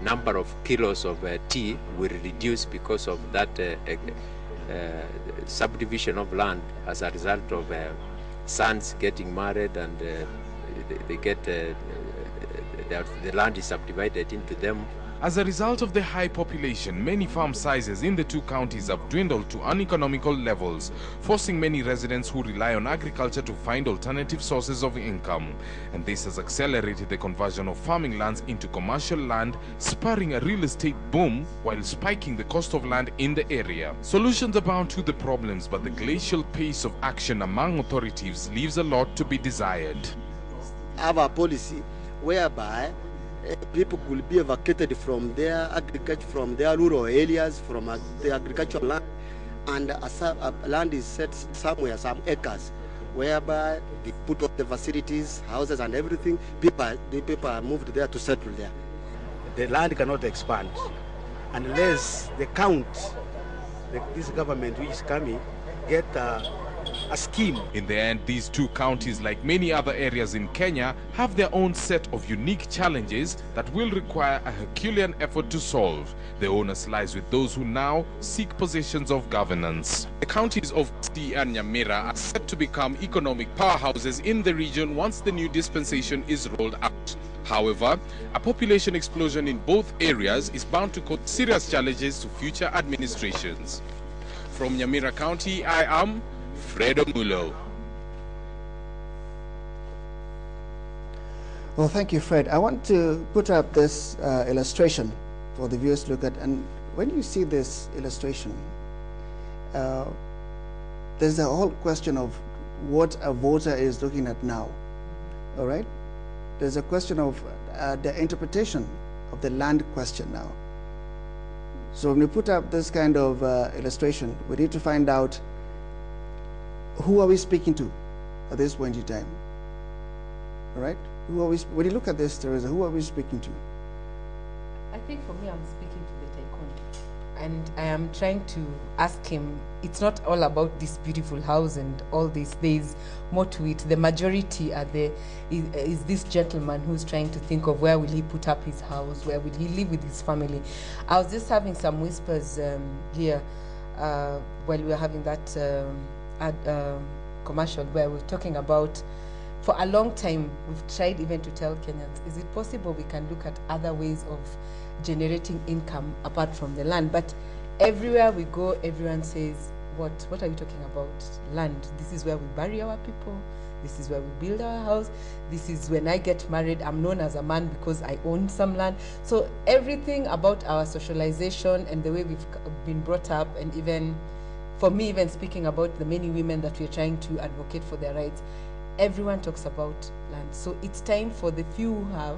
number of kilos of tea will reduce because of that subdivision of land as a result of sons getting married, and they get the land is subdivided into them. As a result of the high population, many farm sizes in the 2 counties have dwindled to uneconomical levels, forcing many residents who rely on agriculture to find alternative sources of income. And this has accelerated the conversion of farming lands into commercial land, spurring a real estate boom while spiking the cost of land in the area. Solutions abound to the problems, but the glacial pace of action among authorities leaves a lot to be desired. Our policy whereby people will be evacuated from their agriculture, from their rural areas, from the agricultural land, and land is set somewhere, some acres, whereby they put up the facilities, houses and everything. The people are moved there to settle there. The land cannot expand unless the this government which is coming, get a scheme. In the end, these 2 counties, like many other areas in Kenya, have their own set of unique challenges that will require a Herculean effort to solve. The onus lies with those who now seek positions of governance. The counties of Kisii and Nyamira are set to become economic powerhouses in the region once the new dispensation is rolled out. However, a population explosion in both areas is bound to cause serious challenges to future administrations. From Nyamira County, I am Fredo Mulo. Well, thank you, Fred. I want to put up this illustration for the viewers to look at. And when you see this illustration, there's a whole question of what a voter is looking at now. All right? There's a question of the interpretation of the land question now. So when we put up this kind of illustration, we need to find out who are we speaking to at this point in time. All right? When you look at this, Teresa, who are we speaking to? I think for me, I'm speaking to the tycoon. And I am trying to ask him, it's not all about this beautiful house and all this. There's more to it. The majority is this gentleman who's trying to think of where will he put up his house, where will he live with his family. I was just having some whispers here while we were having that commercial where we're talking about, for a long time, we've tried even to tell Kenyans, is it possible we can look at other ways of generating income apart from the land? But everywhere we go, everyone says, what are you talking about? Land. This is where we bury our people. This is where we build our house. This is when I get married, I'm known as a man because I own some land. So everything about our socialization and the way we've been brought up, and even, for me, even speaking about the many women that we're trying to advocate for their rights, everyone talks about land. So it's time for the few who have,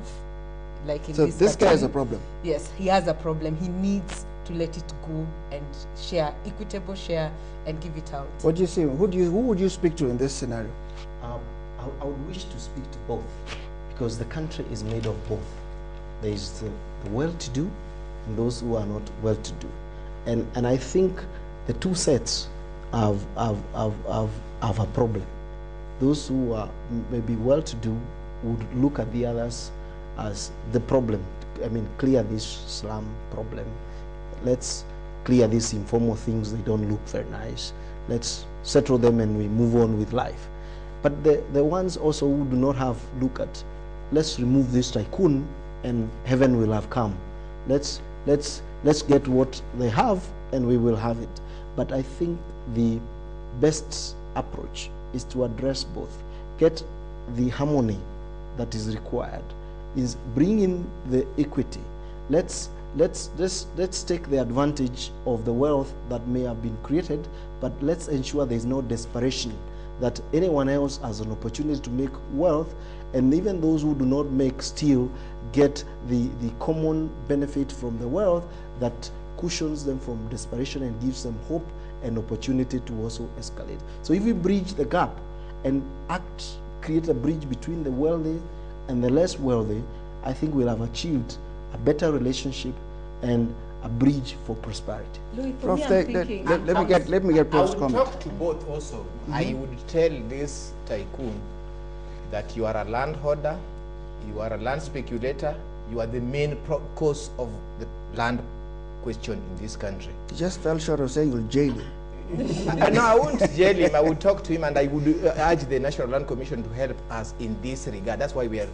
like in this guy has a problem. Yes, he has a problem. He needs to let it go and share, equitable share, and give it out. What do you say? Who would you speak to in this scenario? I would wish to speak to both, because the country is made of both. There is the well-to-do and those who are not well-to-do. And I think the two sets have a problem. Those who are maybe well-to-do would look at the others as the problem. I mean, clear this slum problem. Let's clear these informal things. They don't look very nice. Let's settle them and we move on with life. But the ones also who do not have look at, let's remove this tycoon and heaven will have come. Let's get what they have and we will have it. But I think the best approach is to address both. Get the harmony that is required, is bring in the equity. Let's take the advantage of the wealth that may have been created, but let's ensure there is no desperation that anyone else has an opportunity to make wealth, and even those who do not make still get the common benefit from the wealth that cushions them from desperation and gives them hope and opportunity to also escalate. So if we bridge the gap and create a bridge between the wealthy and the less wealthy, I think we'll have achieved a better relationship and a bridge for prosperity. Louis, Prof, let me get Prof's comment. I would talk to both also. I would tell this tycoon that you are a landholder, you are a land speculator, you are the main cause of the land question in this country. You just fell short of saying you'll jail him. No, I won't jail him. I would talk to him, and I would urge the National Land Commission to help us in this regard. That's why we are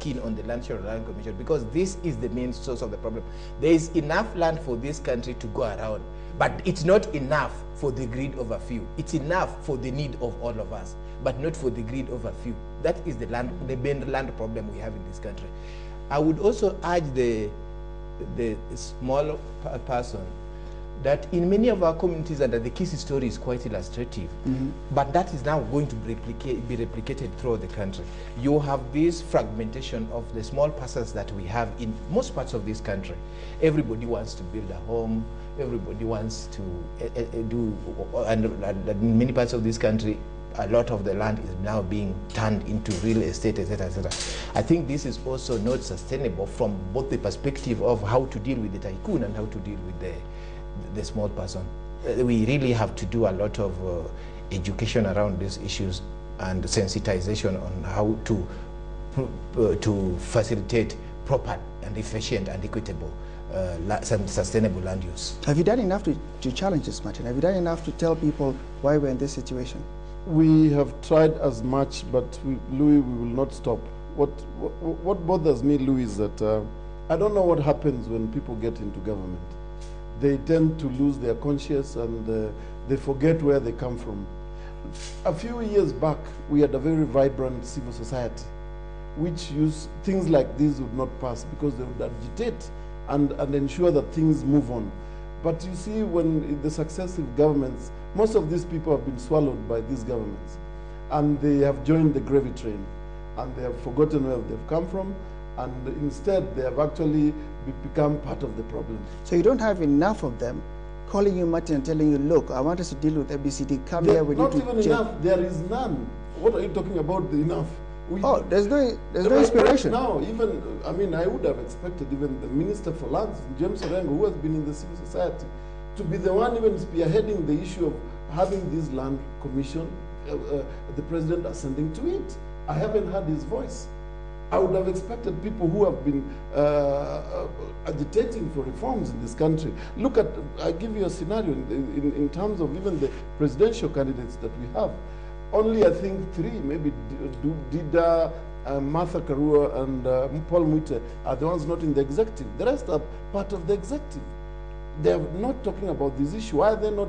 keen on the National Land Commission, because this is the main source of the problem. There is enough land for this country to go around, but it's not enough for the greed of a few. It's enough for the need of all of us, but not for the greed of a few. That is the main land problem we have in this country. I would also urge the small person that in many of our communities, and the Kisi story is quite illustrative, but that is now going to be replicated throughout the country. You have this fragmentation of the small parcels that we have in most parts of this country. Everybody wants to build a home, everybody wants to and in many parts of this country, a lot of the land is now being turned into real estate, etc., etc. I think this is also not sustainable from both the perspective of how to deal with the tycoon and how to deal with the small person. We really have to do a lot of education around these issues and sensitization on how to facilitate proper and efficient and equitable sustainable land use. Have you done enough to challenge this, Martin? Have you done enough to tell people why we're in this situation? We have tried as much, but Louis, we will not stop. What bothers me, Louis, is that I don't know what happens when people get into government. They tend to lose their conscience and they forget where they come from. A few years back, we had a very vibrant civil society, which used things like this would not pass because they would agitate and ensure that things move on. But you see, when the successive governments, most of these people have been swallowed by these governments, and they have joined the gravy train, and they have forgotten where they've come from, and instead they have actually become part of the problem. So you don't have enough of them calling you, Martin, and telling you, look, I want us to deal with ABCD, come here, we need to not even enough, there is none. What are you talking about, the enough? There's no inspiration. Right now, even, I mean, I would have expected even the Minister for Lands, James Orengo, who has been in the civil society, to be the one even spearheading the issue of having this land commission, the president ascending to it. I haven't heard his voice. I would have expected people who have been agitating for reforms in this country. Look at, I give you a scenario in terms of even the presidential candidates that we have. Only, I think, 3, maybe Dida, Martha Karua, and Paul Mwite are the ones not in the executive. The rest are part of the executive. They are not talking about this issue. Why are they not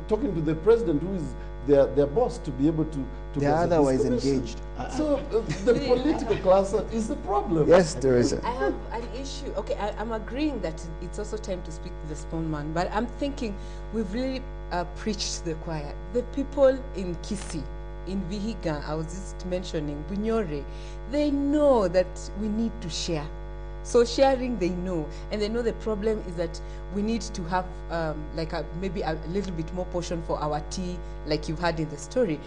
talking to the president, who is their boss, to be able to they are otherwise engaged. So the political class is the problem. Yes, there is. I have an issue. Okay, I'm agreeing that it's also time to speak to the small man, but I'm thinking we've really preached to the choir. The people in Kisi, in Vihiga, I was just mentioning, Bunyore, they know that we need to share. So sharing, they know, and they know the problem is that we need to have maybe a little bit more portion for our tea, like you had in the story.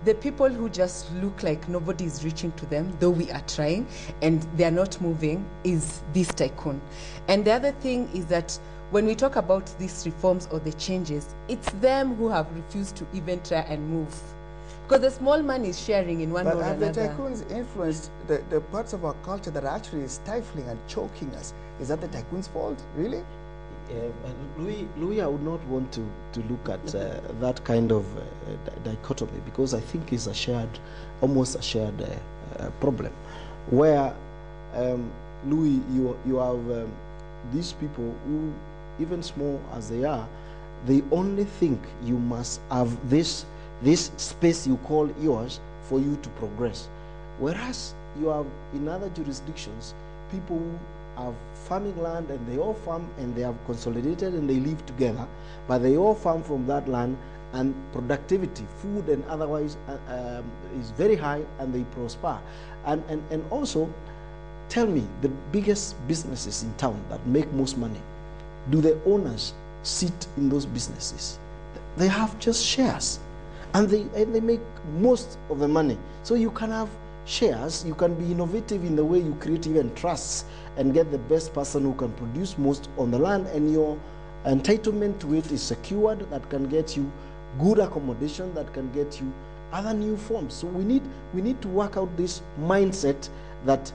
the people who just look like nobody is reaching to them, though we are trying, and they are not moving, is this tycoon. And the other thing is that when we talk about these reforms or the changes, it's them who have refused to even try and move. Because the small man is sharing in one way or another. But have the tycoons influenced the parts of our culture that are actually stifling and choking us? Is that the tycoons' fault, really? Louis, I would not want to look at that kind of dichotomy, because I think it's almost a shared problem, where Louis, you have these people who, even small as they are, they only think you must have this space you call yours for you to progress. Whereas you have in other jurisdictions people who have farming land and they all farm and they have consolidated and they live together, but they all farm from that land, and productivity, food and otherwise, is very high, and they prosper. And also, tell me, the biggest businesses in town that make most money, do the owners sit in those businesses? They have just shares, and they make most of the money. So you can have shares, you can be innovative in the way you create even trusts and get the best person who can produce most on the land, and your entitlement to it is secured. That can get you good accommodation, that can get you other new forms. So we need to work out this mindset that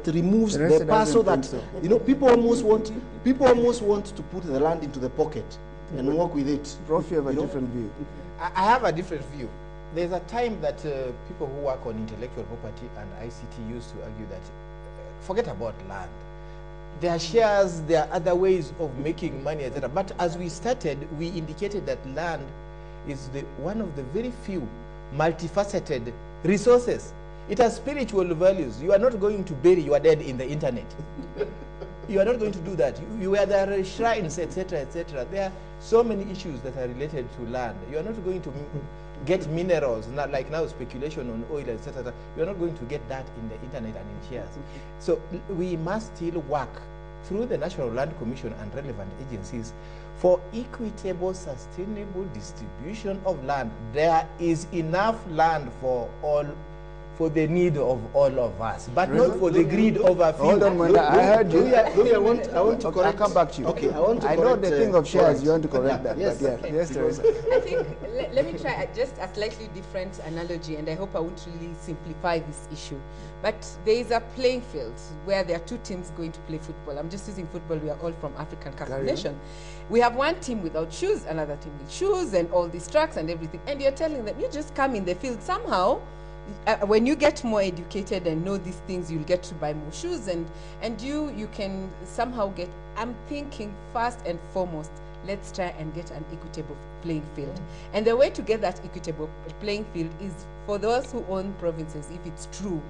removes the parcel that you know, people almost want to put the land into the pocket and work with it. Prof, you have a different view. I have a different view. There's a time that people who work on intellectual property and ICT used to argue that forget about land. There are shares, there are other ways of making money, etc. But as we started, we indicated that land is one of the very few multifaceted resources. It has spiritual values. You are not going to bury your dead in the internet. You are not going to do that. There are shrines, etc., etc. There are so many issues that are related to land. You are not going to get minerals, not like now speculation on oil, etc. You are not going to get that in the internet and in shares. So we must still work through the National Land Commission and relevant agencies for equitable, sustainable distribution of land. There is enough land for all, for the need of all of us, but not for the greed of a few. Hold on, Mwenda, I heard you. I want to correct. I'll come back to you. Okay, I want to correct. I know the thing of shares, you want to correct that. Yes, but yeah. Yes, Teresa. I think, let me try just a slightly different analogy, and I hope I won't really simplify this issue. But there is a playing field where there are two teams going to play football. I'm just using football, we are all from African Cup nation. We have one team without shoes, another team with shoes, and all these tracks and everything. And you're telling them, you just come in the field somehow. When you get more educated and know these things, you'll get to buy more shoes, and you can somehow get. I'm thinking first and foremost, let's try and get an equitable playing field. And the way to get that equitable playing field is for those who own provinces, if it's true,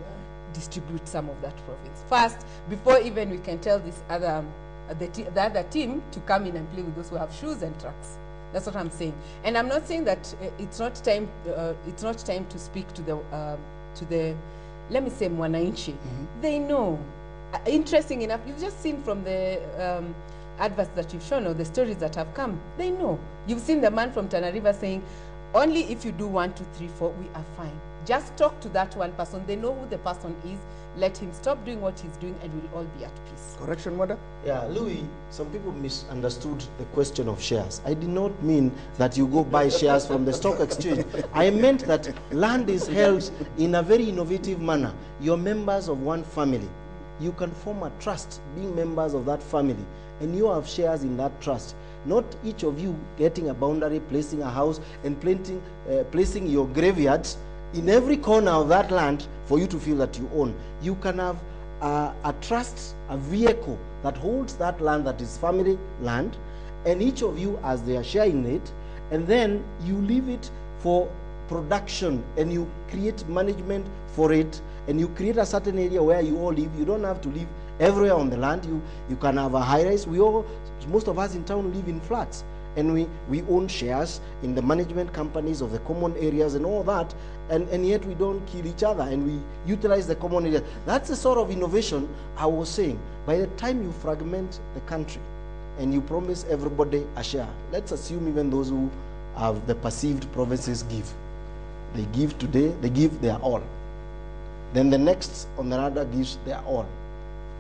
distribute some of that province first, before even we can tell this other the other team to come in and play with those who have shoes and trucks. That's what I'm saying. And I'm not saying that it's not time to speak to the let me say mwananchi. They know. Interesting enough, you've just seen from the adverts that you've shown or the stories that have come, they know. You've seen the man from Tana River saying, only if you do 1, 2, 3, 4, we are fine. Just talk to that one person. They know who the person is. Let him stop doing what he's doing, and we'll all be at peace. Correction, Mother? Yeah, Louis, some people misunderstood the question of shares. I did not mean that you go buy shares from the stock exchange. I meant that land is held in a very innovative manner. You're members of one family. You can form a trust, being members of that family, and you have shares in that trust. Not each of you getting a boundary, placing a house, and placing your graveyards in every corner of that land for you to feel that you own. You can have a trust, a vehicle that holds that land that is family land, and each of you has their share in it, and then you leave it for production, and you create management for it, and you create a certain area where you all live. You don't have to live everywhere on the land. You can have a high rise. Most of us in town live in flats, and we own shares in the management companies of the common areas and all that, and yet we don't kill each other, and we utilize the common areas. That's the sort of innovation I was saying. By the time you fragment the country and you promise everybody a share, let's assume even those who have the perceived provinces give, They give today, they give their all. Then the next on another gives their all.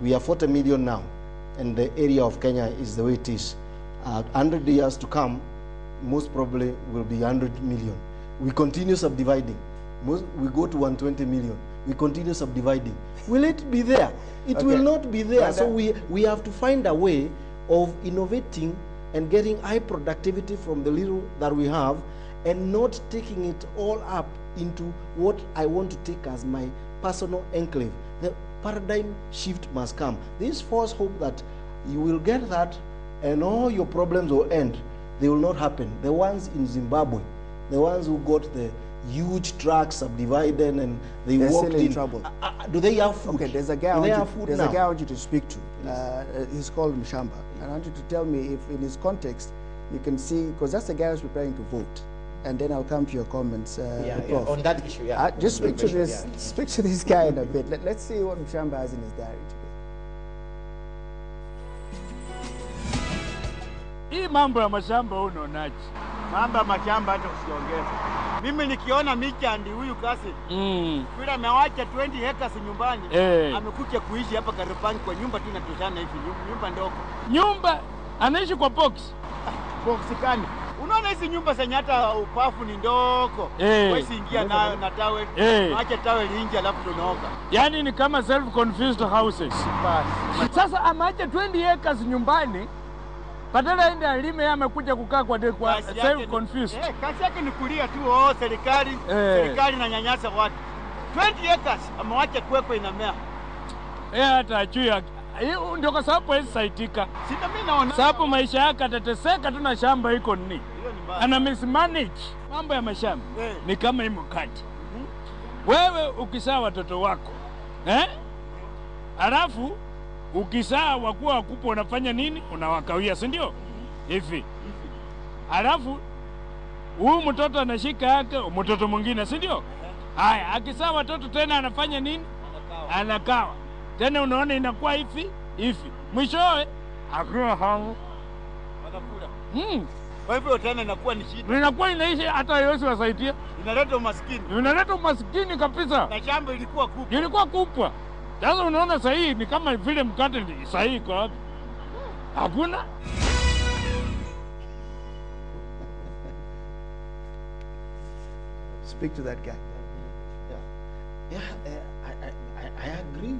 We are 40 million now, and the area of Kenya is the way it is. 100 years to come, most probably will be 100 million. We continue subdividing. We go to 120 million. We continue subdividing. Will it be there? It will not be there. So we have to find a way of innovating and getting high productivity from the little that we have, and not taking it all up into what I want to take as my personal enclave. The paradigm shift must come. This false hope that you will get that and all your problems will end, they will not happen. The ones in Zimbabwe, the ones who got the huge trucks subdivided and they're walked still in trouble. Do they have food? Okay, there's a guy I want you to speak to. He's called Mshamba. I want you to tell me if in his context you can see, because that's the guy who's preparing to vote. And then I'll come to your comments. On that issue, just speak to this. Speak to this guy in a bit. Let's see what Mshamba has in his diary today. Hii mambo ya mashamba unaonaje? Mambo ya mashamba hata usiongeze. Mimi nikiona Michandi huyu kasi vile amewacha 20 acres nyumbani, amekuja kuishi hapa Kariobangi kwa nyumba tu inatoshana hivi, nyumba ndogo. Nyumba anaishi kwa box. Box kani? Unaona hizi nyumba zenye hata upafu ni ndogo. Wewe ingia na towel, acha towel nje alafu tunaoga. Yaani ni kama self confused houses. Sasa ameacha 20 acres nyumbani. Badala ende alime amekuja kukaa kwa self confused. Kazi yake ni kulia tu serikali na nyanyasa watu. 20 acres amewacha kwekwe inamea. Hata ajui. Hiyo ndio kwa sababu hawezi saitika. Sina mimi naona. Sababu maisha yake atateseka tu na shamba iko nini. Ana mismanage mambo ya mashamba. Ni kama hii mkati. Wewe ukizaa watoto wako, alafu ukizaa wakuwa wakubwa unafanya nini? Unawakawia, si ndio? Hivi. Alafu huyu mtoto anashika yake, mtoto mwingine, si ndio? Haya, akizaa watoto tena anafanya nini? Anakawa. Tena unaona inakuwa hivi. Mwishowe akiwa hangu watakula. Kwa hivyo tena inakuwa ni shida. Inakuwa inaishi hata yosi wasaidia. Inaleta umaskini. Inaleta umaskini kabisa. Na shamba ilikuwa kubwa. Ilikuwa kubwa. Sasa unaona sasa hii ni kama vile mkate sasa hii kwa wapi? Hakuna. Speak to that guy. I agree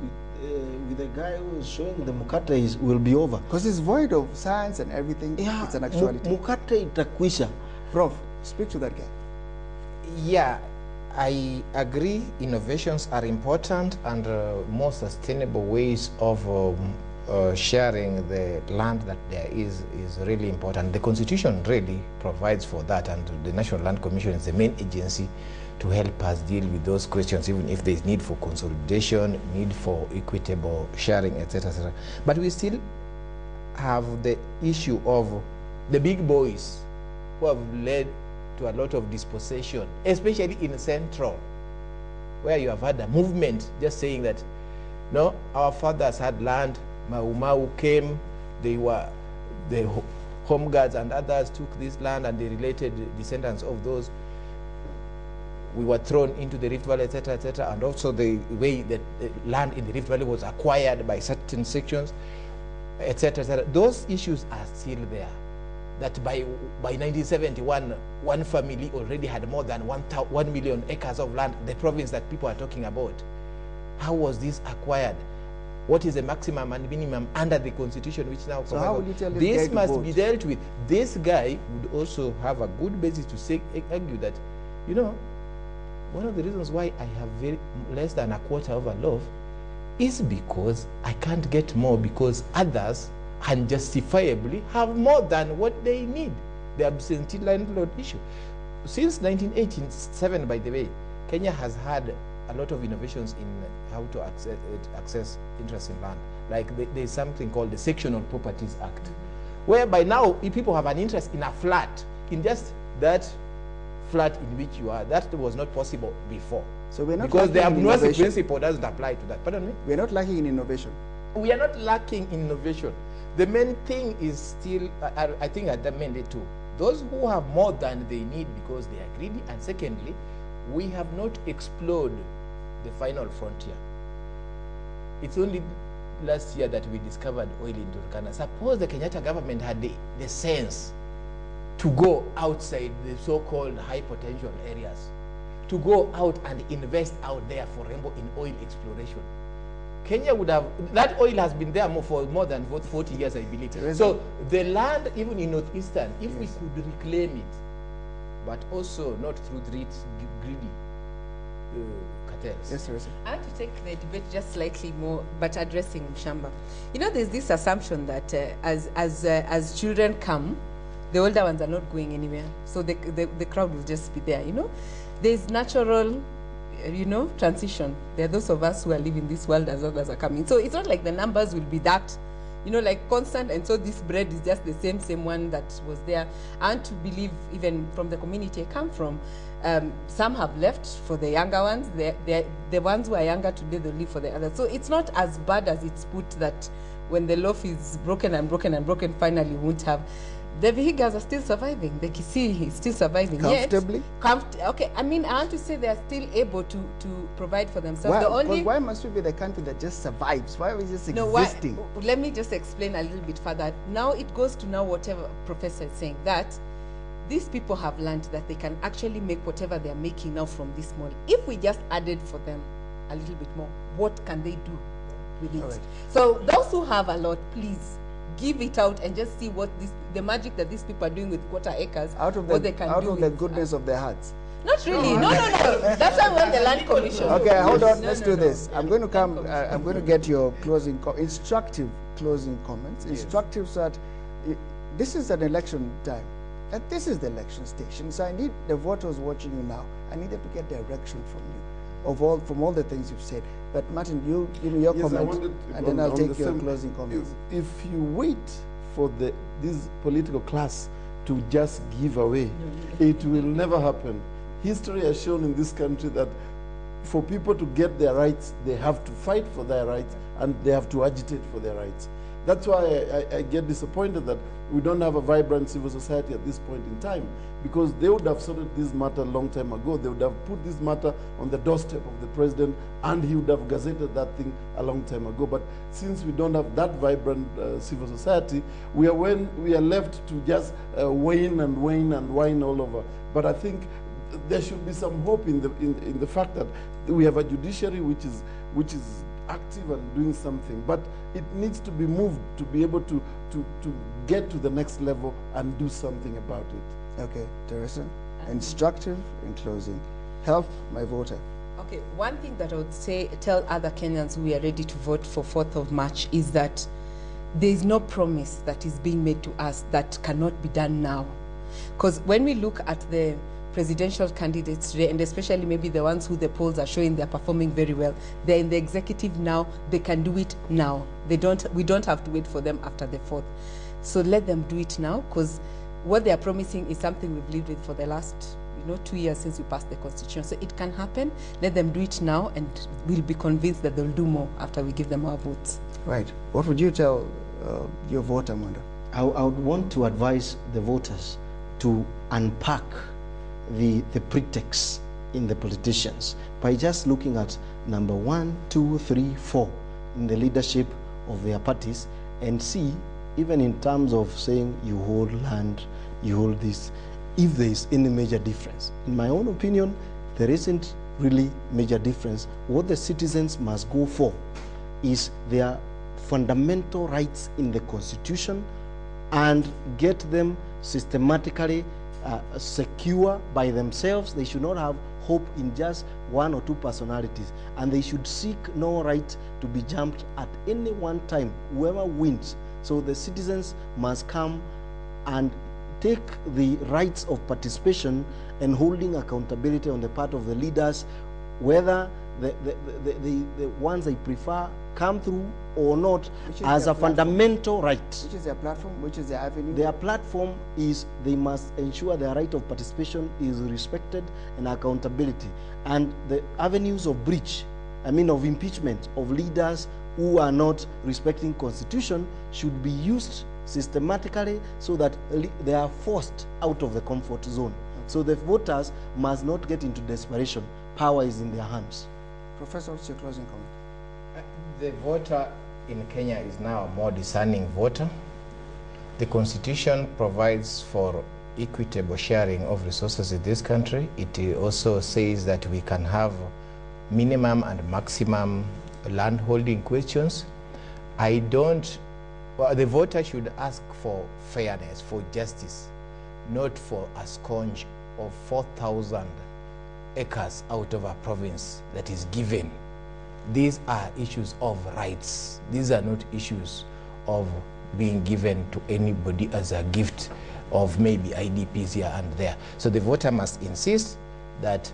with the guy who is showing the mukate will be over. Because it's void of science and everything. It's an actuality. Mukate itakwisha. Prof, speak to that guy. Yeah, I agree. Innovations are important, and more sustainable ways of sharing the land that there is really important. The Constitution really provides for that, and the National Land Commission is the main agency to help us deal with those questions, even if there is need for consolidation, need for equitable sharing, etc., etc. But we still have the issue of the big boys who have led to a lot of dispossession, especially in Central, where you have had a movement just saying that, no, our fathers had land, Mau Mau came, the home guards and others took this land, and the related descendants of those, we were thrown into the Rift Valley, etc., etc., and also the way that the land in the Rift Valley was acquired by certain sections, etc., etc. Those issues are still there. That by 1971, one family already had more than 1 million acres of land, the province that people are talking about. How was this acquired? What is the maximum and minimum under the Constitution, which now so how will you tell this must be dealt with? This guy would also have a good basis to say, argue that, you know, one of the reasons why I have less than a quarter of a loaf is because I can't get more, because others unjustifiably have more than what they need. The absentee landlord issue. Since 1987, by the way, Kenya has had a lot of innovations in how to access interest in land. Like there's something called the Sectional Properties Act, whereby now if people have an interest in a flat, in just that flat in which you are, that was not possible before. So we're not because the abnormal principle doesn't apply to that. Pardon me? We're not lacking in innovation. We are not lacking in innovation. The main thing is still, I think at the mandate too, those who have more than they need because they are greedy, and secondly, we have not explored the final frontier. It's only last year that we discovered oil in Turkana. Suppose the Kenyatta government had the sense to go outside the so-called high potential areas, to go out and invest out there for rainbow in oil exploration. Kenya would have, that oil has been there for more than 40 years, I believe. So the land, even in Northeastern, if we could reclaim it, but also not through greedy cartels. Yes, sir. I want to take the debate just slightly more, but addressing Shamba. You know, there's this assumption that as children come, the older ones are not going anywhere, so the crowd will just be there. You know, there's natural, you know, transition. There are those of us who are living this world as others are coming. So it's not like the numbers will be that, you know, like constant, and so this bread is just the same one that was there. And to believe, even from the community I come from, some have left for the younger ones. The ones who are younger today, they'll leave for the others. So it's not as bad as it's put, that when the loaf is broken and broken and broken, finally won't have. The Vihigas are still surviving. The Kisii is still surviving. Comfortably? Okay, I mean, I want to say they are still able to provide for themselves. Why must we be the country that just survives? Why are we just existing? Let me just explain a little bit further. Now it goes to now whatever Professor is saying, that these people have learned that they can actually make whatever they are making now from this small. If we just added for them a little bit more, what can they do with it? Right. So those who have a lot, please give it out and just see what the magic that these people are doing with quarter acres, out of the goodness of their hearts. Not really. No. That's why we want the land commission. Okay, hold on. Let's do this. I'm going to come. I'm going to get your instructive closing comments. Yes. Instructive, so that this is an election time. And this is the election station. So I need the voters watching you now. I need them to get direction from you, from all the things you've said. But Martin, you give me your comment, and then I'll take your closing comments. If you wait for this political class to just give away, it will never happen. History has shown in this country that for people to get their rights, they have to fight for their rights, and they have to agitate for their rights. That's why I get disappointed that we don't have a vibrant civil society at this point in time, because they would have sorted this matter a long time ago. They would have put this matter on the doorstep of the president, and he would have gazetted that thing a long time ago. But since we don't have that vibrant civil society, we are left to just wane and whine all over. But I think there should be some hope in the fact that we have a judiciary which is active and doing something, but it needs to be moved to be able to get to the next level and do something about it. Okay, Teresa, instructive in closing. Help my voter. Okay, one thing that I would tell other Kenyans who are ready to vote for 4th of March is that there is no promise that is being made to us that cannot be done now. Because when we look at the presidential candidates today, and especially maybe the ones who the polls are showing they're performing very well, they're in the executive now, they can do it now. We don't have to wait for them after the 4th. So let them do it now, because what they are promising is something we've lived with for the last 2 years since we passed the constitution. So it can happen. Let them do it now, and we'll be convinced that they'll do more after we give them our votes. Right. What would you tell your voter, Mwanda? I would want to advise the voters to unpack the pretext in the politicians by just looking at number 1, 2, 3, 4 in the leadership of their parties, and see, even in terms of saying you hold land, you hold this, if there is any major difference. In my own opinion, there isn't really major difference. What the citizens must go for is their fundamental rights in the Constitution, and get them systematically secure by themselves. They should not have hope in just 1 or 2 personalities, and they should seek no right to be jumped at any one time, whoever wins. So the citizens must come and take the rights of participation and holding accountability on the part of the leaders, whether the ones they prefer come through or not, as a fundamental right. Which is their platform? Which is their avenue? Their platform is they must ensure their right of participation is respected and accountability. And the avenues of breach, of impeachment of leaders who are not respecting constitution, should be used systematically so that they are forced out of the comfort zone. So the voters must not get into desperation. Power is in their hands. Professor, what's your closing comment? The voter in Kenya is now a more discerning voter. The Constitution provides for equitable sharing of resources in this country. It also says that we can have minimum and maximum land holding questions. The voter should ask for fairness, for justice, not for a scourge of 4,000 acres out of a province that is given. These are issues of rights. These are not issues of being given to anybody as a gift of maybe IDPs here and there. So the voter must insist that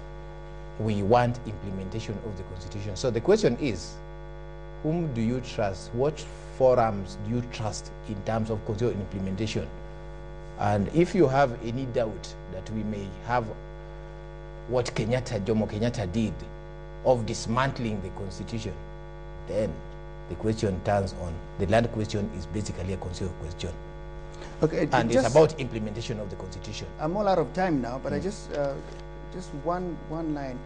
we want implementation of the Constitution. So the question is, whom do you trust? What forums do you trust in terms of Constitution implementation? And if you have any doubt that we may have what Jomo Kenyatta did of dismantling the Constitution, then the question turns on. The land question is basically a constitutional question. Okay, and it's about implementation of the Constitution. I'm all out of time now, but I just one line,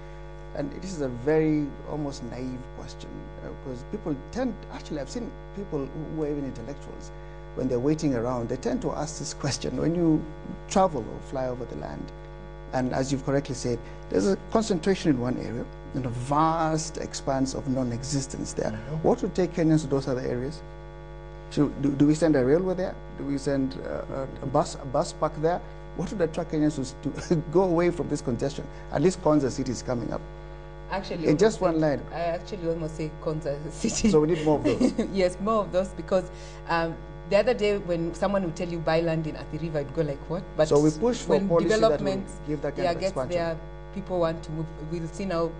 and this is a very almost naive question, because people tend, actually I've seen people who are even intellectuals, when they're waiting around, they tend to ask this question when you travel or fly over the land. And as you've correctly said, there's a concentration in one area and a vast expanse of non-existence there. What would take Kenyans to those other areas? Do we send a railway there? Do we send a bus park there? What would attract Kenyans to go away from this congestion? At least Konza City is coming up. Actually, in just one line. I actually almost say Konza City. So we need more of those. Yes, more of those, because the other day when someone would tell you buy land in Athi River, I'd go like, what? But so we push for when policy development that will give that kind of gets expansion. there, people want to move. We'll see now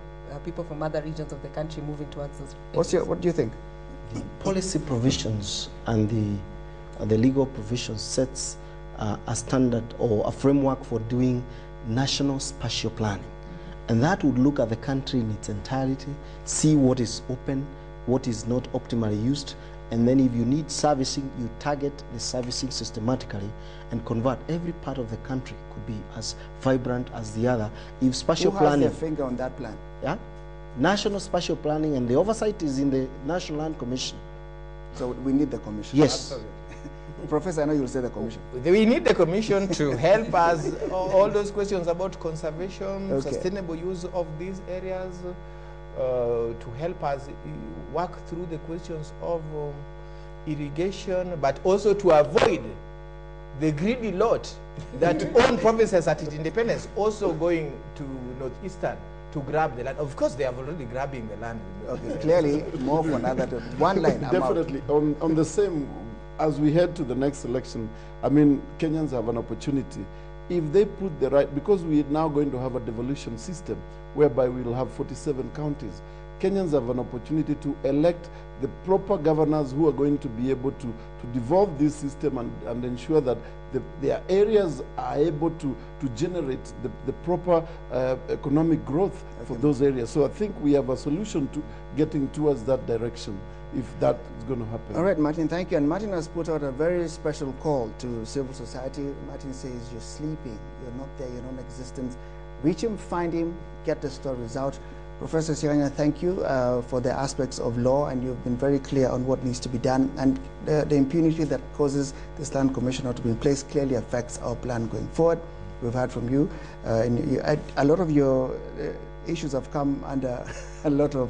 people from other regions of the country moving towards those. What do you think? The policy provisions and the legal provisions sets a standard or a framework for doing national spatial planning. And that would look at the country in its entirety, see what is open, what is not optimally used, and then if you need servicing, you target the servicing systematically and convert. Every part of the country could be as vibrant as the other. If spatial planning... Who has their finger on that plan? Yeah? National spatial planning, and the oversight is in the National Land Commission. So we need the commission? Yes. Absolutely. Professor, I know you'll say the commission. We need the commission to help us all those questions about conservation, sustainable use of these areas, to help us work through the questions of irrigation, but also to avoid the greedy lot that own provinces at its independence also going to northeastern to grab the land. Of course, they are already grabbing the land. Okay, clearly, more for another. One line. Definitely. On the same, as we head to the next election, I mean, Kenyans have an opportunity. If they put the right, because we are now going to have a devolution system whereby we will have 47 counties, Kenyans have an opportunity to elect the proper governors who are going to be able to devolve this system and ensure that their areas are able to generate the proper economic growth for those areas. So I think we have a solution to getting towards that direction, if that is going to happen. All right, Martin, thank you. And Martin has put out a very special call to civil society. Martin says, you're sleeping, you're not there, you're non-existent. Reach him, find him, get the stories out. Professor Siranya, thank you for the aspects of law, and you've been very clear on what needs to be done. And the impunity that causes this land commission not to be in place clearly affects our plan going forward. We've heard from you. A lot of your issues have come under a lot of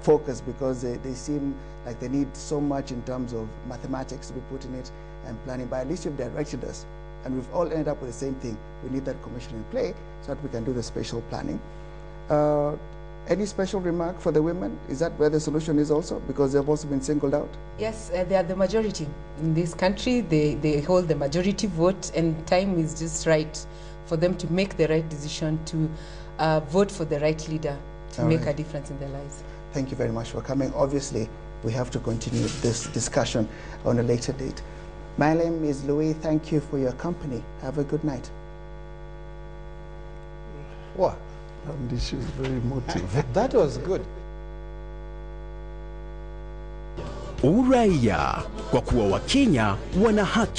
focus because they seem like they need so much in terms of mathematics to be put in it and planning. But at least you've directed us, and we've all ended up with the same thing. We need that commission in play so that we can do the spatial planning. Any special remark for the women? Is that where the solution is also? Because they've also been singled out? Yes, they are the majority in this country. They hold the majority vote, and time is just right for them to make the right decision, to vote for the right leader, to make a difference in their lives. Thank you very much for coming. Obviously, we have to continue this discussion on a later date. My name is Louis. Thank you for your company. Have a good night. What? This is very motivating. That was good. Uraia, kwa kuwa Wakenya wana haki.